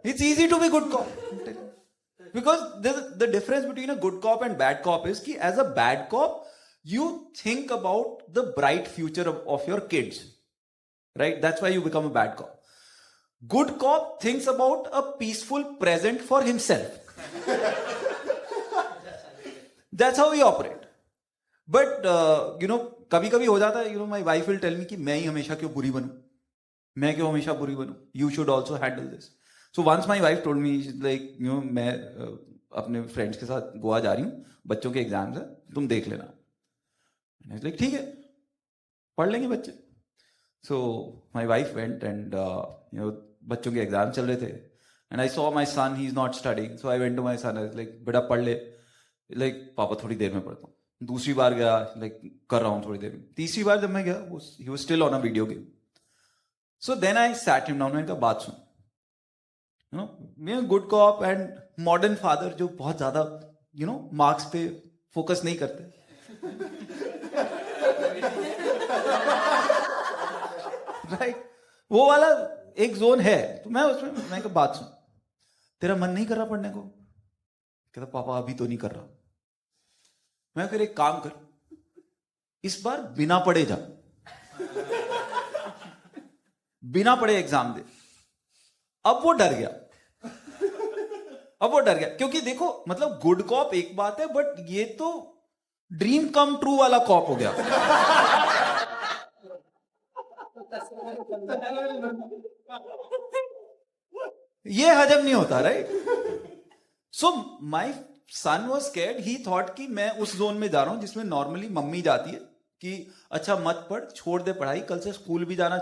It's easy to be good cop. Because the difference between a good cop and bad cop is कि as a bad cop, you think about the bright future of your kids. Right? That's why you become a bad cop. Good cop thinks about a peaceful present for himself. That's how we operate. But you know, कभी कभी हो जाता है, you know, my wife will tell me कि मैं ही हमेशा क्यों बुरी बनूं, मैं क्यों हमेशा बुरी बनूं, you should also handle this. So once my wife told me like you know मैं अपने फ्रेंड्स के साथ गोवा जा रही हूँ, बच्चों के एग्जाम्स है, तुम देख लेना। लाइक ठीक है, पढ़ लेंगे बच्चे। So my wife went and you know बच्चों के एग्जाम चल रहे थे and I saw my son he is not studying, so I went to my son, like बेटा पढ़ ले। लाइक पापा थोड़ी देर में पढ़ता हूँ। दूसरी बार गया, लाइक कर रहा हूँ थोड़ी देर में। तीसरी बार जब मैं गया, he was still on a video game. So then I sat him down, मैंने कहा बात सुन, यू नो मैं good cop and modern father जो बहुत ज्यादा यू नो मार्क्स पे फोकस नहीं करते। राइट वो वाला एक जोन है, तो मैं उसमें मैं कहा बात सुन, तेरा मन नहीं कर रहा पढ़ने को? कहता पापा अभी तो नहीं कर रहा। मैं फिर एक काम कर, इस बार बिना पढ़े जा, बिना पढ़े एग्जाम दे। अब वो डर गया, अब वो डर गया, क्योंकि देखो मतलब गुड कॉप एक बात है, बट ये तो ड्रीम कम ट्रू वाला कॉप हो गया। ये हजम नहीं होता, right? So my son was scared, he thought कि मैं उस जोन में जा रहा हूं जिसमें नॉर्मली मम्मी जाती है कि अच्छा मत पढ़, छोड़ दे पढ़ाई, कल से स्कूल भी जाना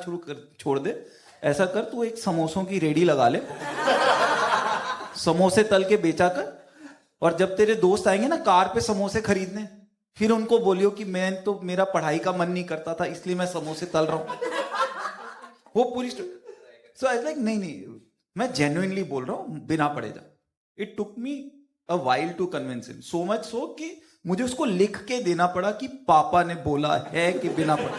छोड़ दे, ऐसा कर तू एक समोसों की रेडी लगा ले, समोसे तल के बेचा कर, और जब तेरे दोस्त आएंगे ना कार पे समोसे खरीदने, फिर उनको बोलियो कि मैं तो मेरा पढ़ाई का मन नहीं करता था इसलिए मैं समोसे तल रहा हूं। वो पूरी सो आई लाइक नहीं मैं जेन्युइनली बोल रहा हूं, बिना पढ़े जा। It took me a while to convince him, so much so कि मुझे उसको लिख के देना पड़ा कि पापा ने बोला है कि बिना पढ़े।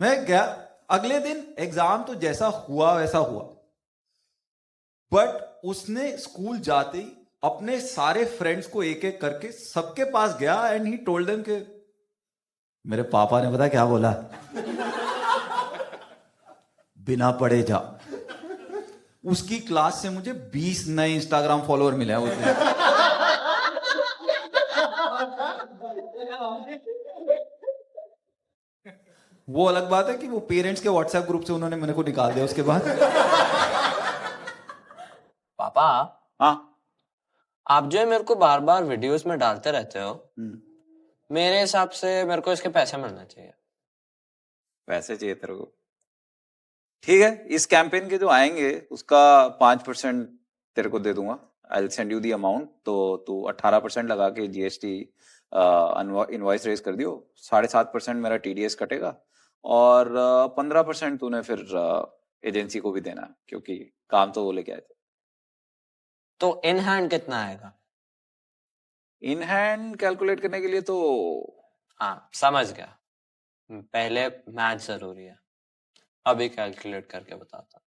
मैं गया, अगले दिन एग्जाम तो जैसा हुआ वैसा हुआ, बट उसने स्कूल जाते ही अपने सारे फ्रेंड्स को एक एक करके सबके पास गया एंड ही टोल्ड देम कि मेरे पापा ने पता क्या बोला, बिना पढ़े जा। उसकी क्लास से मुझे 20 नए इंस्टाग्राम फॉलोअर मिले हैं उस दिन। वो अलग बात है कि वो पेरेंट्स के व्हाट्सएप ग्रुप से उन्होंने मेरे को निकाल दिया उसके बाद। पापा हाँ आप जो है मेरे को बार बार वीडियोस में डालते रहते हो, मेरे हिसाब से मेरे को इसके पैसे मिलने चाहिए। पैसे चाहिए तेरे को? ठीक है, इस कैंपेन के जो आएंगे उसका 5% तेरे को दे दूंगा। I will send you the amount. तो तू 18% लगा के जीएसटी इनवॉइस रेज कर दियो, 7.5% मेरा टीडीएस कटेगा और 15% तूने फिर एजेंसी को भी देना है, क्योंकि काम तो वो लेके आए थे। तो इन हैंड कितना आएगा? इन हैंड कैलकुलेट करने के लिए तो हाँ समझ गया, पहले मैथ जरूरी है, अभी कैलकुलेट करके बताता।